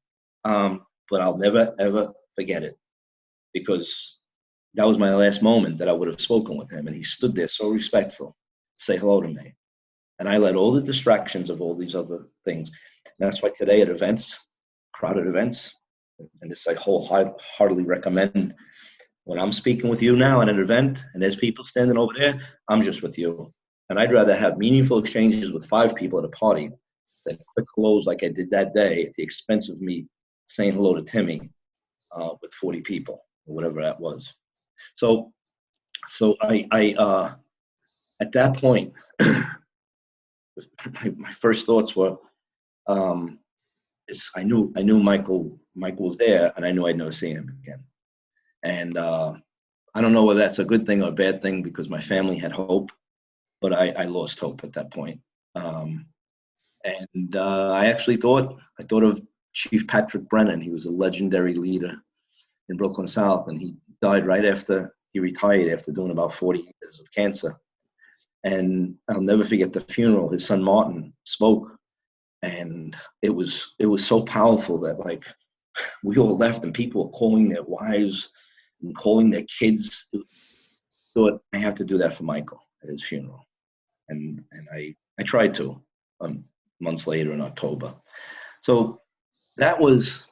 but I'll never, ever forget it, because that was my last moment that I would have spoken with him. And he stood there so respectful, say hello to me. And I let all the distractions of all these other things. And that's why today at events, crowded events, and this I wholeheartedly recommend, when I'm speaking with you now at an event and there's people standing over there, I'm just with you. And I'd rather have meaningful exchanges with 5 people at a party than quick hellos like I did that day at the expense of me saying hello to Timmy with 40 people, or whatever that was. So I at that point, my first thoughts were, I knew Michael was there, and I knew I'd never see him again. And I don't know whether that's a good thing or a bad thing, because my family had hope. But I lost hope at that point. And I actually thought of Chief Patrick Brennan. He was a legendary leader in Brooklyn South, and he died right after he retired, after doing about 40 years of cancer. And I'll never forget the funeral. His son Martin spoke, and it was so powerful that, like, we all left, and people were calling their wives and calling their kids. Thought, I have to do that for Michael at his funeral. And I tried to months later in October. So that was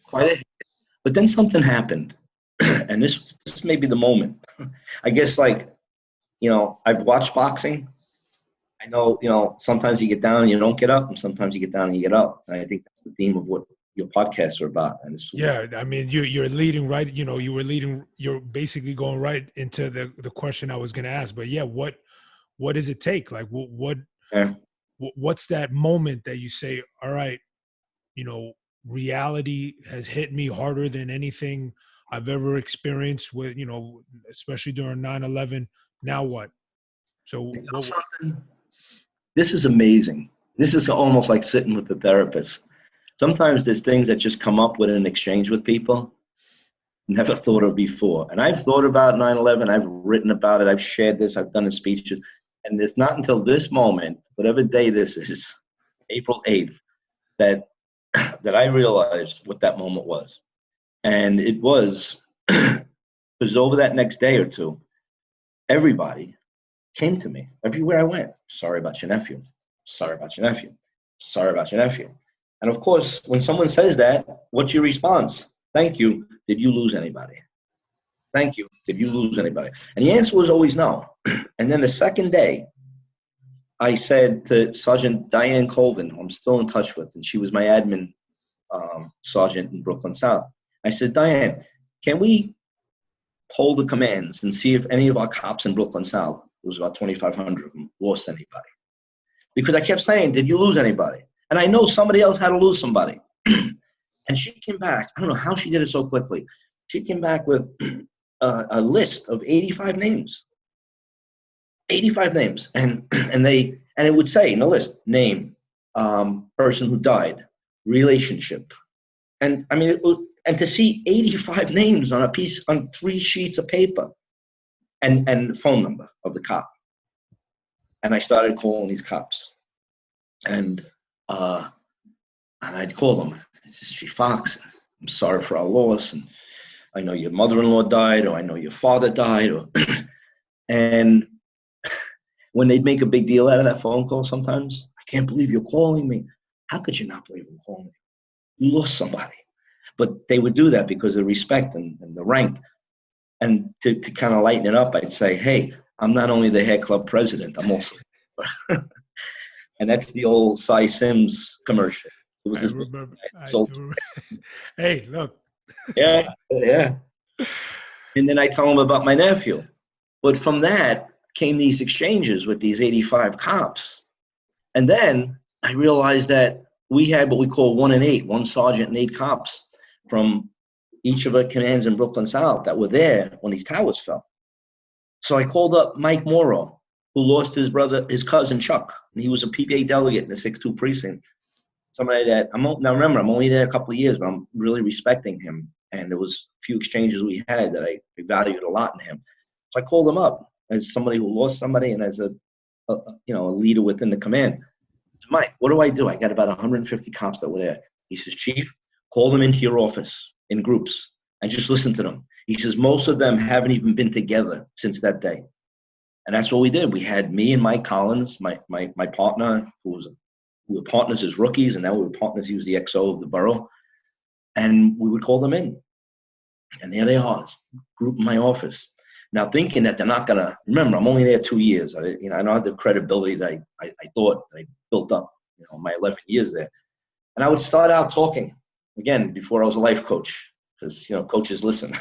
quite a hit. But then something happened, and this may be the moment. I guess, like, I've watched boxing. I know, sometimes you get down and you don't get up, and sometimes you get down and you get up. And I think that's the theme of what your podcasts are about. And yeah, I mean, you're leading right. You're basically going right into the question I was going to ask. But yeah, what does it take? Like, what's that moment that you say, all right, reality has hit me harder than anything I've ever experienced with, especially during 9/11. Now what? So this is amazing. This is almost like sitting with the therapist. Sometimes there's things that just come up with an exchange with people never thought of before. And I've thought about 9/11. I've written about it. I've shared this. I've done a speech. And it's not until this moment, whatever day this is, April 8th, that I realized what that moment was. And it was because over that next day or two, everybody came to me everywhere I went. Sorry about your nephew. Sorry about your nephew. Sorry about your nephew. And of course, when someone says that, what's your response? Thank you. Did you lose anybody? Thank you. Did you lose anybody? And the answer was always no. And then the second day, I said to Sergeant Diane Colvin, who I'm still in touch with, and she was my admin sergeant in Brooklyn South. I said, Diane, can we poll the commands and see if any of our cops in Brooklyn South, it was about 2,500 of them, lost anybody? Because I kept saying, did you lose anybody? And I know somebody else had to lose somebody. And she came back. I don't know how she did it so quickly. She came back with a list of 85 names. 85 names, and it would say in the list, name, person who died, relationship, and I mean, and to see 85 names on 3 sheets of paper, and phone number of the cop, and I started calling these cops, and I'd call them. This is Chief Fox. I'm sorry for our loss, and I know your mother-in-law died, or I know your father died, or and when they'd make a big deal out of that phone call, sometimes, I can't believe you're calling me. How could you not believe I'm calling you? You lost somebody. But they would do that because of respect and the rank. And to kind of lighten it up, I'd say, hey, I'm not only the hair club president, I'm also. And that's the old Cy Sims commercial. It was I remember. I do remember. Hey, look. Yeah. And then I tell them about my nephew. But from that came these exchanges with these 85 cops. And then I realized that we had what we call 1 and 8, 1 sergeant and 8 cops from each of our commands in Brooklyn South that were there when these towers fell. So I called up Mike Morrow, who lost his cousin Chuck, and he was a PPA delegate in the 6-2 precinct. Somebody that now remember, I'm only there a couple of years, but I'm really respecting him. And there was a few exchanges we had that I valued a lot in him. So I called him up as somebody who lost somebody and as a leader within the command. So, Mike, what do? I got about 150 cops that were there. He says, Chief, call them into your office in groups and just listen to them. He says, most of them haven't even been together since that day. And that's what we did. We had me and Mike Collins, my partner, we were partners as rookies, and now we were partners. He was the XO of the borough. And we would call them in. And there they are, group in my office. Now thinking that they're not going to, remember, I'm only there 2 years. I don't have the credibility that I thought that I built up, my 11 years there. And I would start out talking, again, before I was a life coach, because, coaches listen.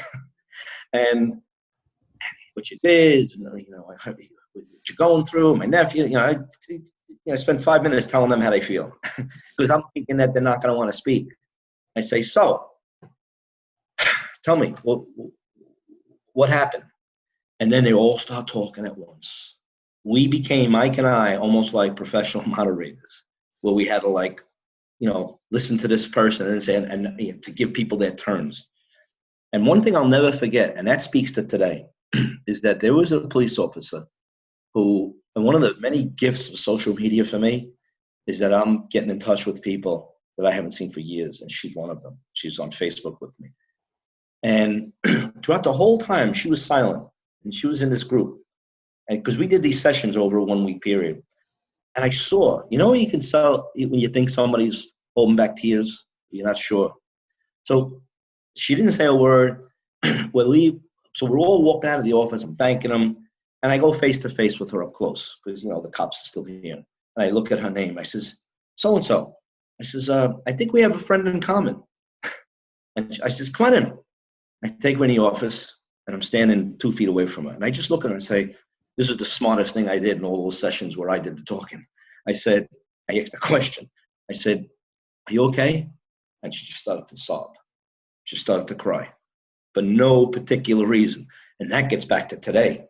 And what you did, what you're going through, my nephew, I spent 5 minutes telling them how they feel. Because I'm thinking that they're not going to want to speak. I say, so, tell me, what happened? And then they all start talking at once. We became, Mike and I, almost like professional moderators, where we had to listen to this person and say, and to give people their turns. And one thing I'll never forget, and that speaks to today, is that there was a police officer who, and one of the many gifts of social media for me, is that I'm getting in touch with people that I haven't seen for years, and she's one of them. She's on Facebook with me. And throughout the whole time, she was silent. And she was in this group, and because we did these sessions over a 1-week period, and I saw, you can tell when you think somebody's holding back tears, you're not sure. So she didn't say a word. So we're all walking out of the office. I'm thanking them, and I go face to face with her up close because the cops are still here. And I look at her name. I says, so and so. I says, I think we have a friend in common. And I says, come on in. I take her in the office. And I'm standing 2 feet away from her. And I just look at her and say, this is the smartest thing I did in all those sessions where I did the talking. I asked a question. I said, are you okay? And she just started to sob. She started to cry for no particular reason. And that gets back to today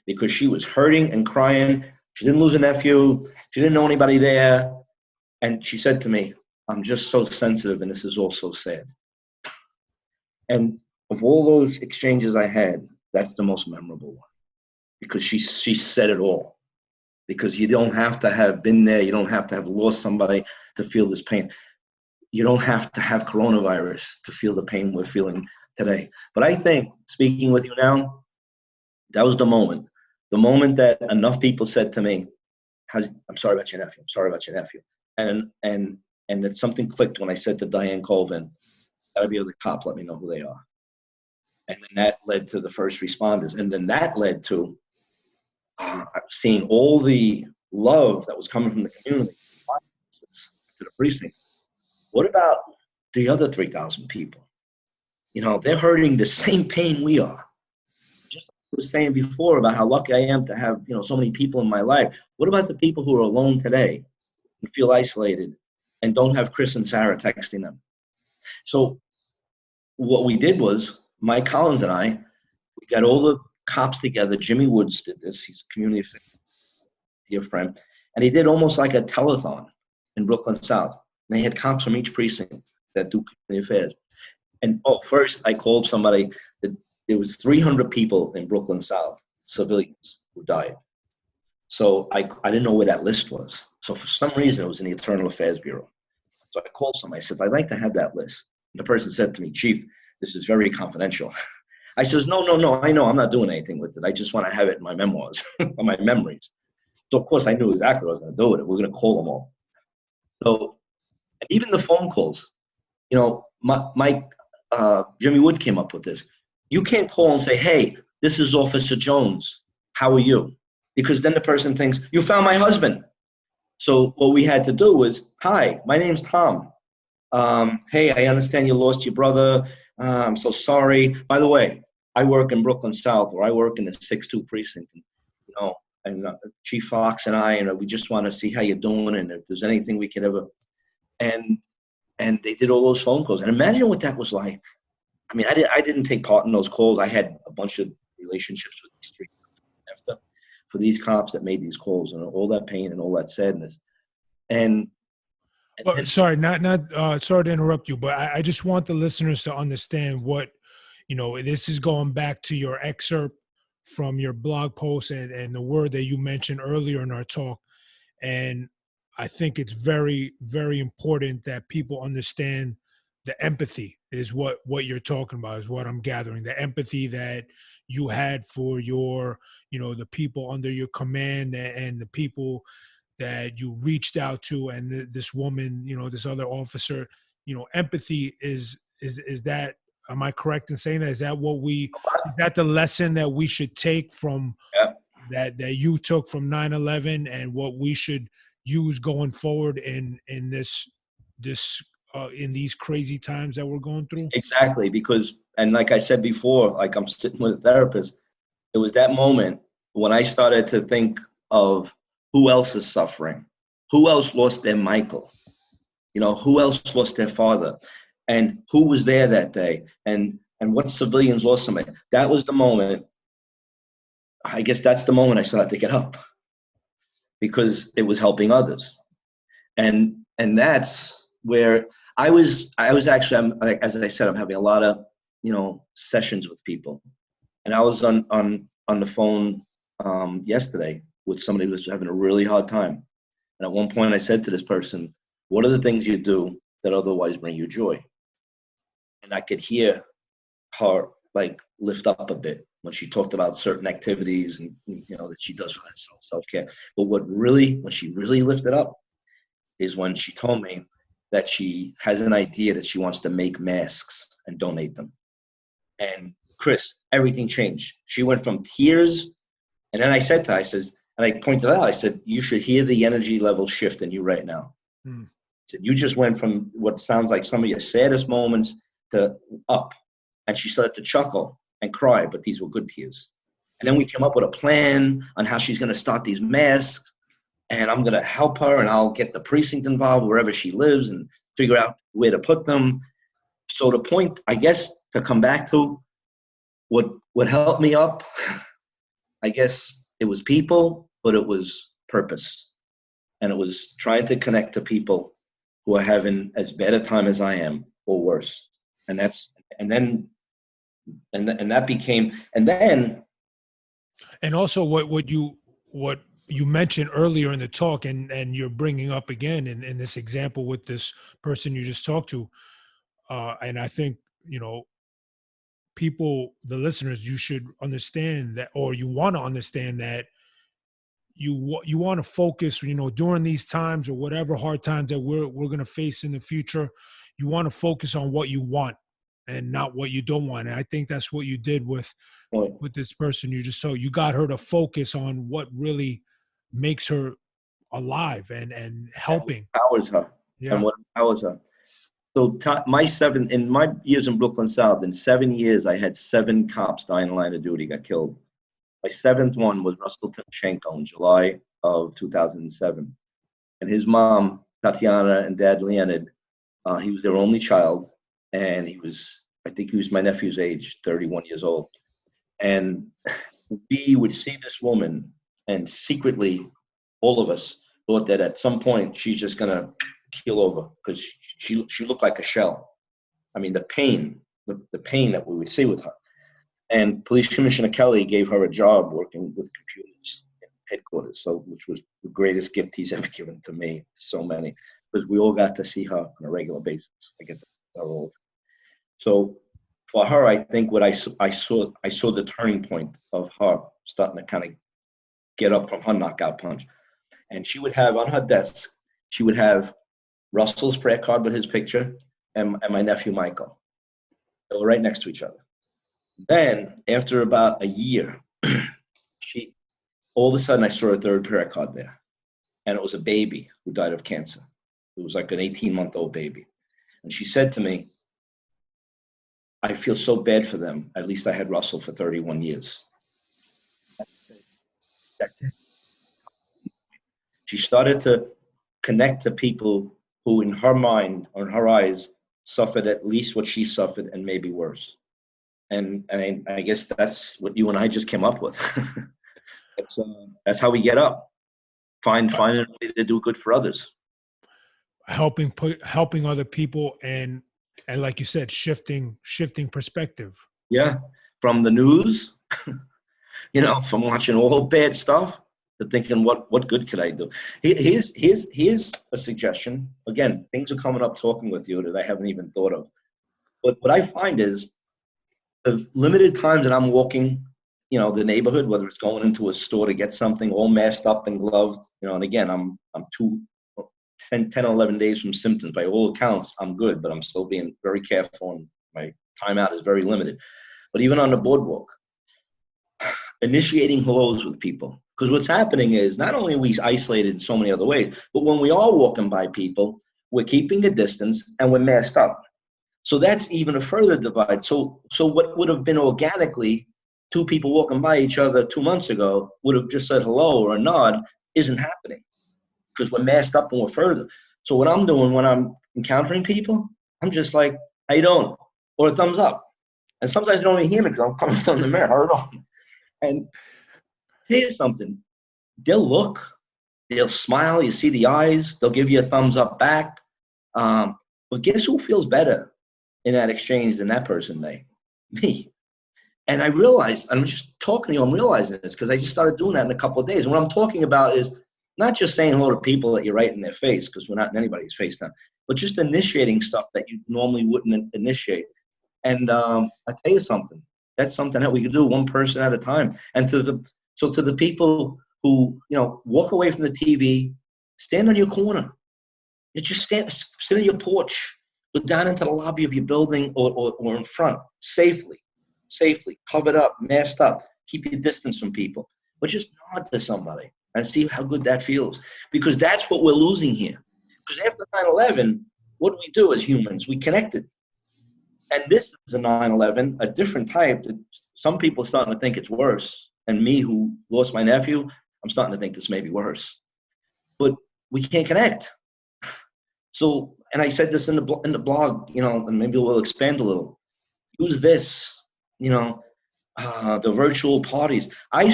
because she was hurting and crying. She didn't lose a nephew. She didn't know anybody there. And she said to me, I'm just so sensitive and this is all so sad. And of all those exchanges I had, that's the most memorable one because she said it all. Because you don't have to have been there. You don't have to have lost somebody to feel this pain. You don't have to have coronavirus to feel the pain we're feeling today. But I think, speaking with you now, that was the moment that enough people said to me, I'm sorry about your nephew. I'm sorry about your nephew. And that something clicked when I said to Diane Colvin, gotta be able to cop, let me know who they are. And then that led to the first responders. And then that led to seeing all the love that was coming from the community to the precinct. What about the other 3,000 people? They're hurting the same pain we are. Just like I was saying before about how lucky I am to have, so many people in my life. What about the people who are alone today and feel isolated and don't have Chris and Sarah texting them? So what we did was Mike Collins and I, we got all the cops together. Jimmy Woods did this. He's a community dear friend. And he did almost like a telethon in Brooklyn South. And they had cops from each precinct that do community affairs. And first I called somebody that there was 300 people in Brooklyn South, civilians who died. So I didn't know where that list was. So for some reason, it was in the Internal Affairs Bureau. So I called somebody. I said, I'd like to have that list. And the person said to me, Chief, this is very confidential. I says, no, I know. I'm not doing anything with it. I just want to have it in my memoirs, or my memories. So, of course, I knew exactly what I was going to do with it. We're going to call them all. So even the phone calls, Jimmy Wood came up with this. You can't call and say, hey, this is Officer Jones. How are you? Because then the person thinks, you found my husband. So what we had to do was, hi, my name's Tom. Hey, I understand you lost your brother. I'm so sorry. By the way, I work in Brooklyn South, or I work in the 6-2 precinct. And Chief Fox and I, we just want to see how you're doing, and if there's anything we could ever. And they did all those phone calls. And imagine what that was like. I mean, I didn't take part in those calls. I had a bunch of relationships with these three after for these cops that made these calls, and all that pain and all that sadness. But sorry, sorry to interrupt you, but I just want the listeners to understand what, this is going back to your excerpt from your blog post and the word that you mentioned earlier in our talk. And I think it's very, very important that people understand the empathy is what you're talking about, is what I'm gathering. The empathy that you had for your, the people under your command and the people that you reached out to, and this woman, this other officer, empathy is that, am I correct in saying that? Is that the lesson that we should take from that you took from 9/11, and what we should use going forward in this in these crazy times that we're going through? Exactly, because, and like I said before, like I'm sitting with a therapist, it was that moment when I started to think of who else is suffering, who else lost their Michael, who else lost their father, and who was there that day, and what civilians lost somebody. That was the moment. I guess that's the moment I started to get up, because it was helping others, and that's where I was actually, as I said, I'm having a lot of sessions with people, and I was on the phone yesterday with somebody who was having a really hard time, and at one point I said to this person, "What are the things you do that otherwise bring you joy?" And I could hear her like lift up a bit when she talked about certain activities and that she does for self-care. But when she really lifted up is when she told me that she has an idea that she wants to make masks and donate them. And Chris, everything changed. She went from tears, and then I said to her, and I pointed out, I said, you should hear the energy level shift in you right now. I said, you just went from what sounds like some of your saddest moments to up. And she started to chuckle and cry, but these were good tears. And then we came up with a plan on how she's going to start these masks, and I'm going to help her, and I'll get the precinct involved wherever she lives and figure out where to put them. So the point, I guess, to come back to what helped me up, I guess it was people, but it was purpose. And it was trying to connect to people who are having as bad a time as I am or worse. And that became, and also what you mentioned earlier in the talk, and you're bringing up again in this example with this person you just talked to, and I think people, the listeners, you should understand that, or you want to understand that you want to focus, during these times or whatever hard times that we're going to face in the future. You want to focus on what you want and not what you don't want. And I think that's what you did with this person you just saw. You got her to focus on what really makes her alive and helping. Powers her. Yeah. And what powers her. So in my years in Brooklyn South, in 7 years, I had 7 cops die in the line of duty, got killed. My 7th one was Russell Timoshenko in July of 2007. And his mom, Tatiana, and dad, Leonid, he was their only child. And I I think he was my nephew's age, 31 years old. And we would see this woman, and secretly, all of us thought that at some point she's just going to keel over because she looked like a shell. I mean, the pain that we would see with her. And Police Commissioner Kelly gave her a job working with computers in headquarters, which was the greatest gift he's ever given to me. So many, because we all got to see her on a regular basis. I get to see her all. So for her, I think what I saw the turning point of her starting to kind of get up from her knockout punch. And she would have on her desk, she would have Russell's prayer card with his picture and my nephew Michael. They were right next to each other. Then, after about a year, all of a sudden I saw a third prayer card there. And it was a baby who died of cancer. It was like an 18-month-old baby. And she said to me, I feel so bad for them. At least I had Russell for 31 years. I said, that's it. She started to connect to people who, in her mind or in her eyes, suffered at least what she suffered and maybe worse. And I guess that's what you and I just came up with. That's how we get up. Find a way to do good for others. Helping other people and like you said, shifting perspective. Yeah. From the news, from watching all bad stuff to thinking what good could I do? Here's a suggestion. Again, things are coming up talking with you that I haven't even thought of. But what I find is the limited times that I'm walking, the neighborhood, whether it's going into a store to get something all masked up and gloved, and again, I'm 10 or 11 days from symptoms. By all accounts, I'm good, but I'm still being very careful and my time out is very limited. But even on the boardwalk, initiating hellos with people. Because what's happening is not only are we isolated in so many other ways, but when we are walking by people, we're keeping a distance and we're masked up. So that's even a further divide. So what would have been organically two people walking by each other 2 months ago would have just said hello or a nod isn't happening because we're masked up and we're further. So what I'm doing when I'm encountering people, I'm just like, how you doing? Or a thumbs up. And sometimes they don't even hear me because I'm coming from the mirror. Hold on. And here's something. They'll look. They'll smile. You see the eyes. They'll give you a thumbs up back. But guess who feels better in that exchange than that person may? Me. And I realized, I'm just talking to you, I'm realizing this because I just started doing that in a couple of days. And what I'm talking about is not just saying hello to people that you're right in their face, because we're not in anybody's face now, but just initiating stuff that you normally wouldn't initiate. And I tell you something, that's something that we can do one person at a time. And to the people who, walk away from the TV, stand on your corner. You just sit on your porch, go down into the lobby of your building or in front, safely, covered up, masked up, keep your distance from people. But just nod to somebody and see how good that feels. Because that's what we're losing here. Because after 9/11, what do we do as humans? We connected. And this is a 9/11, a different type that some people are starting to think it's worse. And me, who lost my nephew, I'm starting to think this may be worse. But we can't connect. So, and I said this in the blog, and maybe we'll expand a little. Use this, the virtual parties. I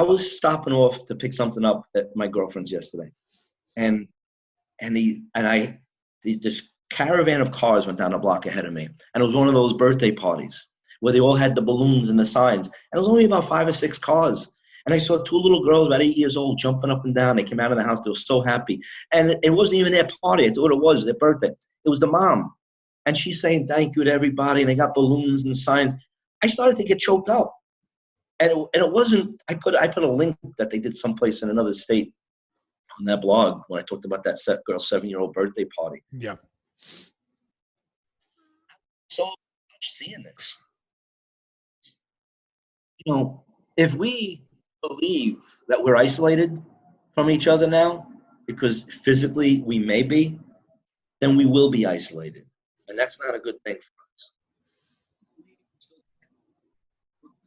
was stopping off to pick something up at my girlfriend's yesterday, and this caravan of cars went down a block ahead of me, and it was one of those birthday parties where they all had the balloons and the signs, and it was only about 5 or 6 cars. And I saw 2 little girls, about 8 years old, jumping up and down. They came out of the house. They were so happy. And it wasn't even their party. I thought it was their birthday. It was the mom. And she's saying thank you to everybody. And they got balloons and signs. I started to get choked up. And it wasn't, I put a link that they did someplace in another state on that blog when I talked about that girl's 7-year-old birthday party. Yeah. So I'm seeing this. If we believe that we're isolated from each other now, because physically we may be, then we will be isolated. And that's not a good thing for us.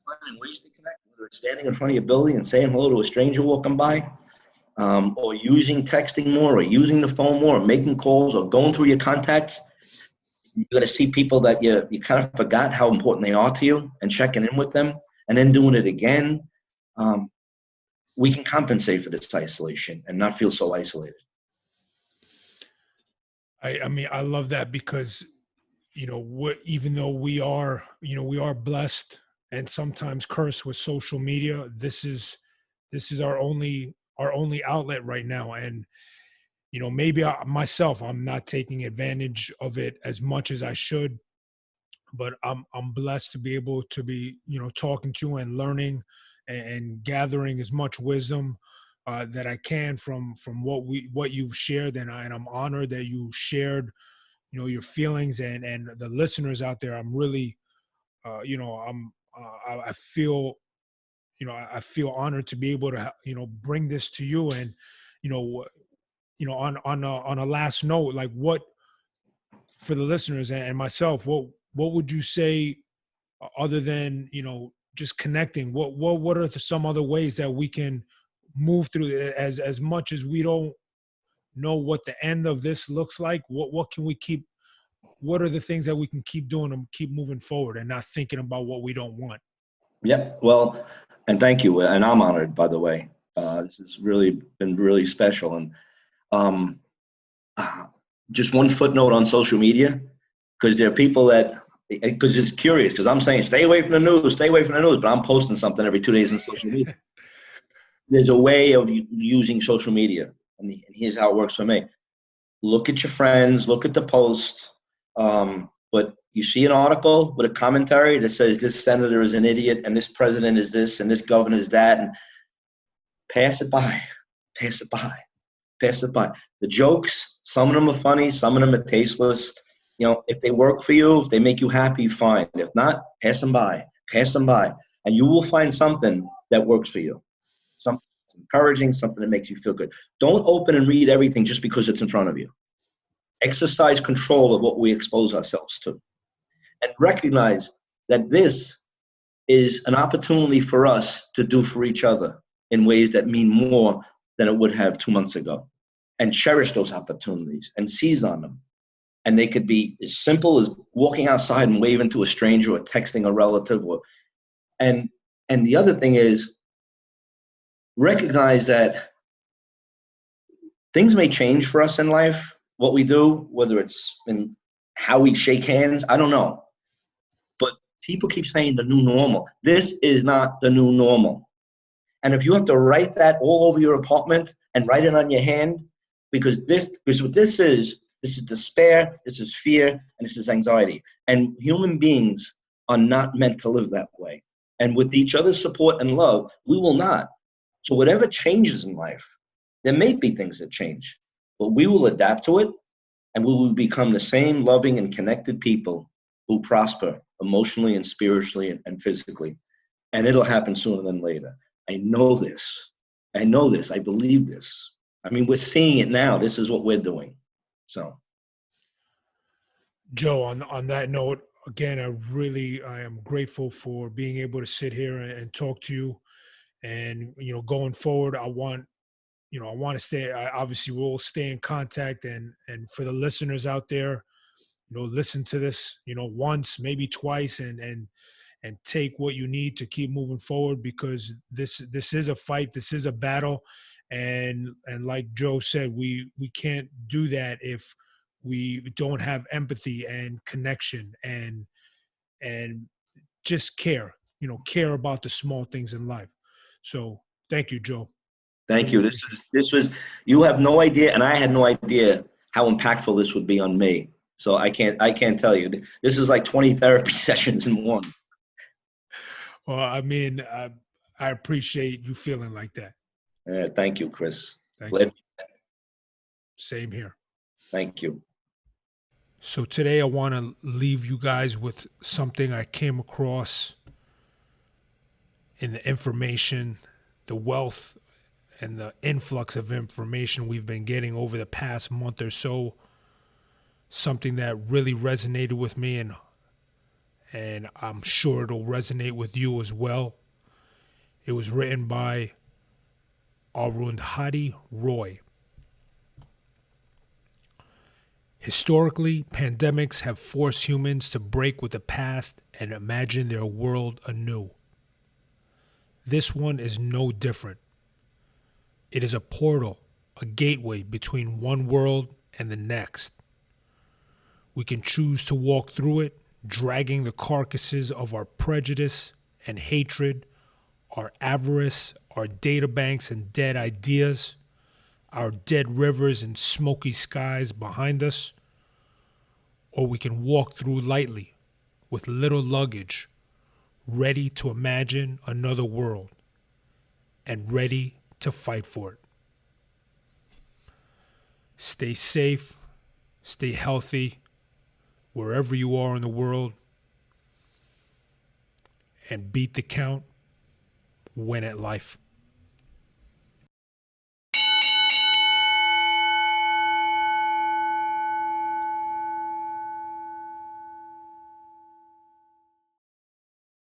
Finding ways to connect, whether it's standing in front of your building and saying hello to a stranger walking by, or using texting more, or using the phone more, or making calls, or going through your contacts. You're going to see people that you kind of forgot how important they are to you, and checking in with them and then doing it again. We can compensate for this isolation and not feel so isolated. I mean, I love that because, even though we are blessed and sometimes cursed with social media, this is our only outlet right now. And, maybe myself, I'm not taking advantage of it as much as I should, but I'm blessed to be able to be, talking to and learning and gathering as much wisdom that I can from what you've shared. And I'm honored that you shared, your feelings, and the listeners out there. I'm really, I feel, I feel honored to be able to, bring this to you. And, you know, on a last note, like, what, for the listeners and myself, what would you say, other than, just connecting? What are some other ways that we can move through it, as much as we don't know what the end of this looks like? What can we keep? What are the things that we can keep doing and keep moving forward and not thinking about what we don't want? Yep. Well, and thank you. And I'm honored, by the way. This has really been really special. And um, uh, just one footnote on social media, because there are people that, because it's curious, because I'm saying stay away from the news, stay away from the news, but I'm posting something every 2 days on social media. There's a way of using social media, and here's how it works for me. Look at your friends, look at the post, but you see an article with a commentary that says this senator is an idiot and this president is this and this governor is that, and pass it by, pass it by, pass it by. The jokes, some of them are funny, some of them are tasteless. If they work for you, if they make you happy, fine. If not, pass them by, and you will find something that works for you. Something that's encouraging, something that makes you feel good. Don't open and read everything just because it's in front of you. Exercise control of what we expose ourselves to, and recognize that this is an opportunity for us to do for each other in ways that mean more than it would have 2 months ago, and cherish those opportunities and seize on them. And they could be as simple as walking outside and waving to a stranger, or texting a relative, and the other thing is recognize that things may change for us in life, what we do, whether it's in how we shake hands, I don't know. But people keep saying the new normal. This is not the new normal. And if you have to write that all over your apartment and write it on your hand, because what this is despair, this is fear, and this is anxiety. And human beings are not meant to live that way. And with each other's support and love, we will not. So whatever changes in life, there may be things that change, but we will adapt to it, and we will become the same loving and connected people who prosper emotionally and spiritually and physically. And it'll happen sooner than later. I know this. I know this. I believe this. I mean, we're seeing it now. This is what we're doing. So, Joe, on that note, again, I am grateful for being able to sit here and talk to you. And, going forward, I want to stay. Obviously, we'll stay in contact, and for the listeners out there, listen to this, once, maybe twice, and take what you need to keep moving forward, because this is a fight, this is a battle, and like Joe said, we can't do that if we don't have empathy and connection and just care, care about the small things in life. So thank you, Joe. thank Really you. appreciate it. This was, you have no idea, and I had no idea how impactful this would be on me. So I can't tell you. This is like 20 therapy sessions in one. Well, I mean, I appreciate you feeling like that. Thank you, Chris. Thank Glad. you. Same here. Thank you. So today I want to leave you guys with something I came across in the information, the wealth and the influx of information we've been getting over the past month or so. Something that really resonated with me, and I'm sure it'll resonate with you as well. It was written by Arundhati Roy. Historically, pandemics have forced humans to break with the past and imagine their world anew. This one is no different. It is a portal, a gateway between one world and the next. We can choose to walk through it, dragging the carcasses of our prejudice and hatred, our avarice, our databanks and dead ideas, our dead rivers and smoky skies behind us. Or we can walk through lightly, with little luggage, ready to imagine another world, and ready to fight for it. Stay safe, stay healthy, wherever you are in the world, and beat the count, win at life.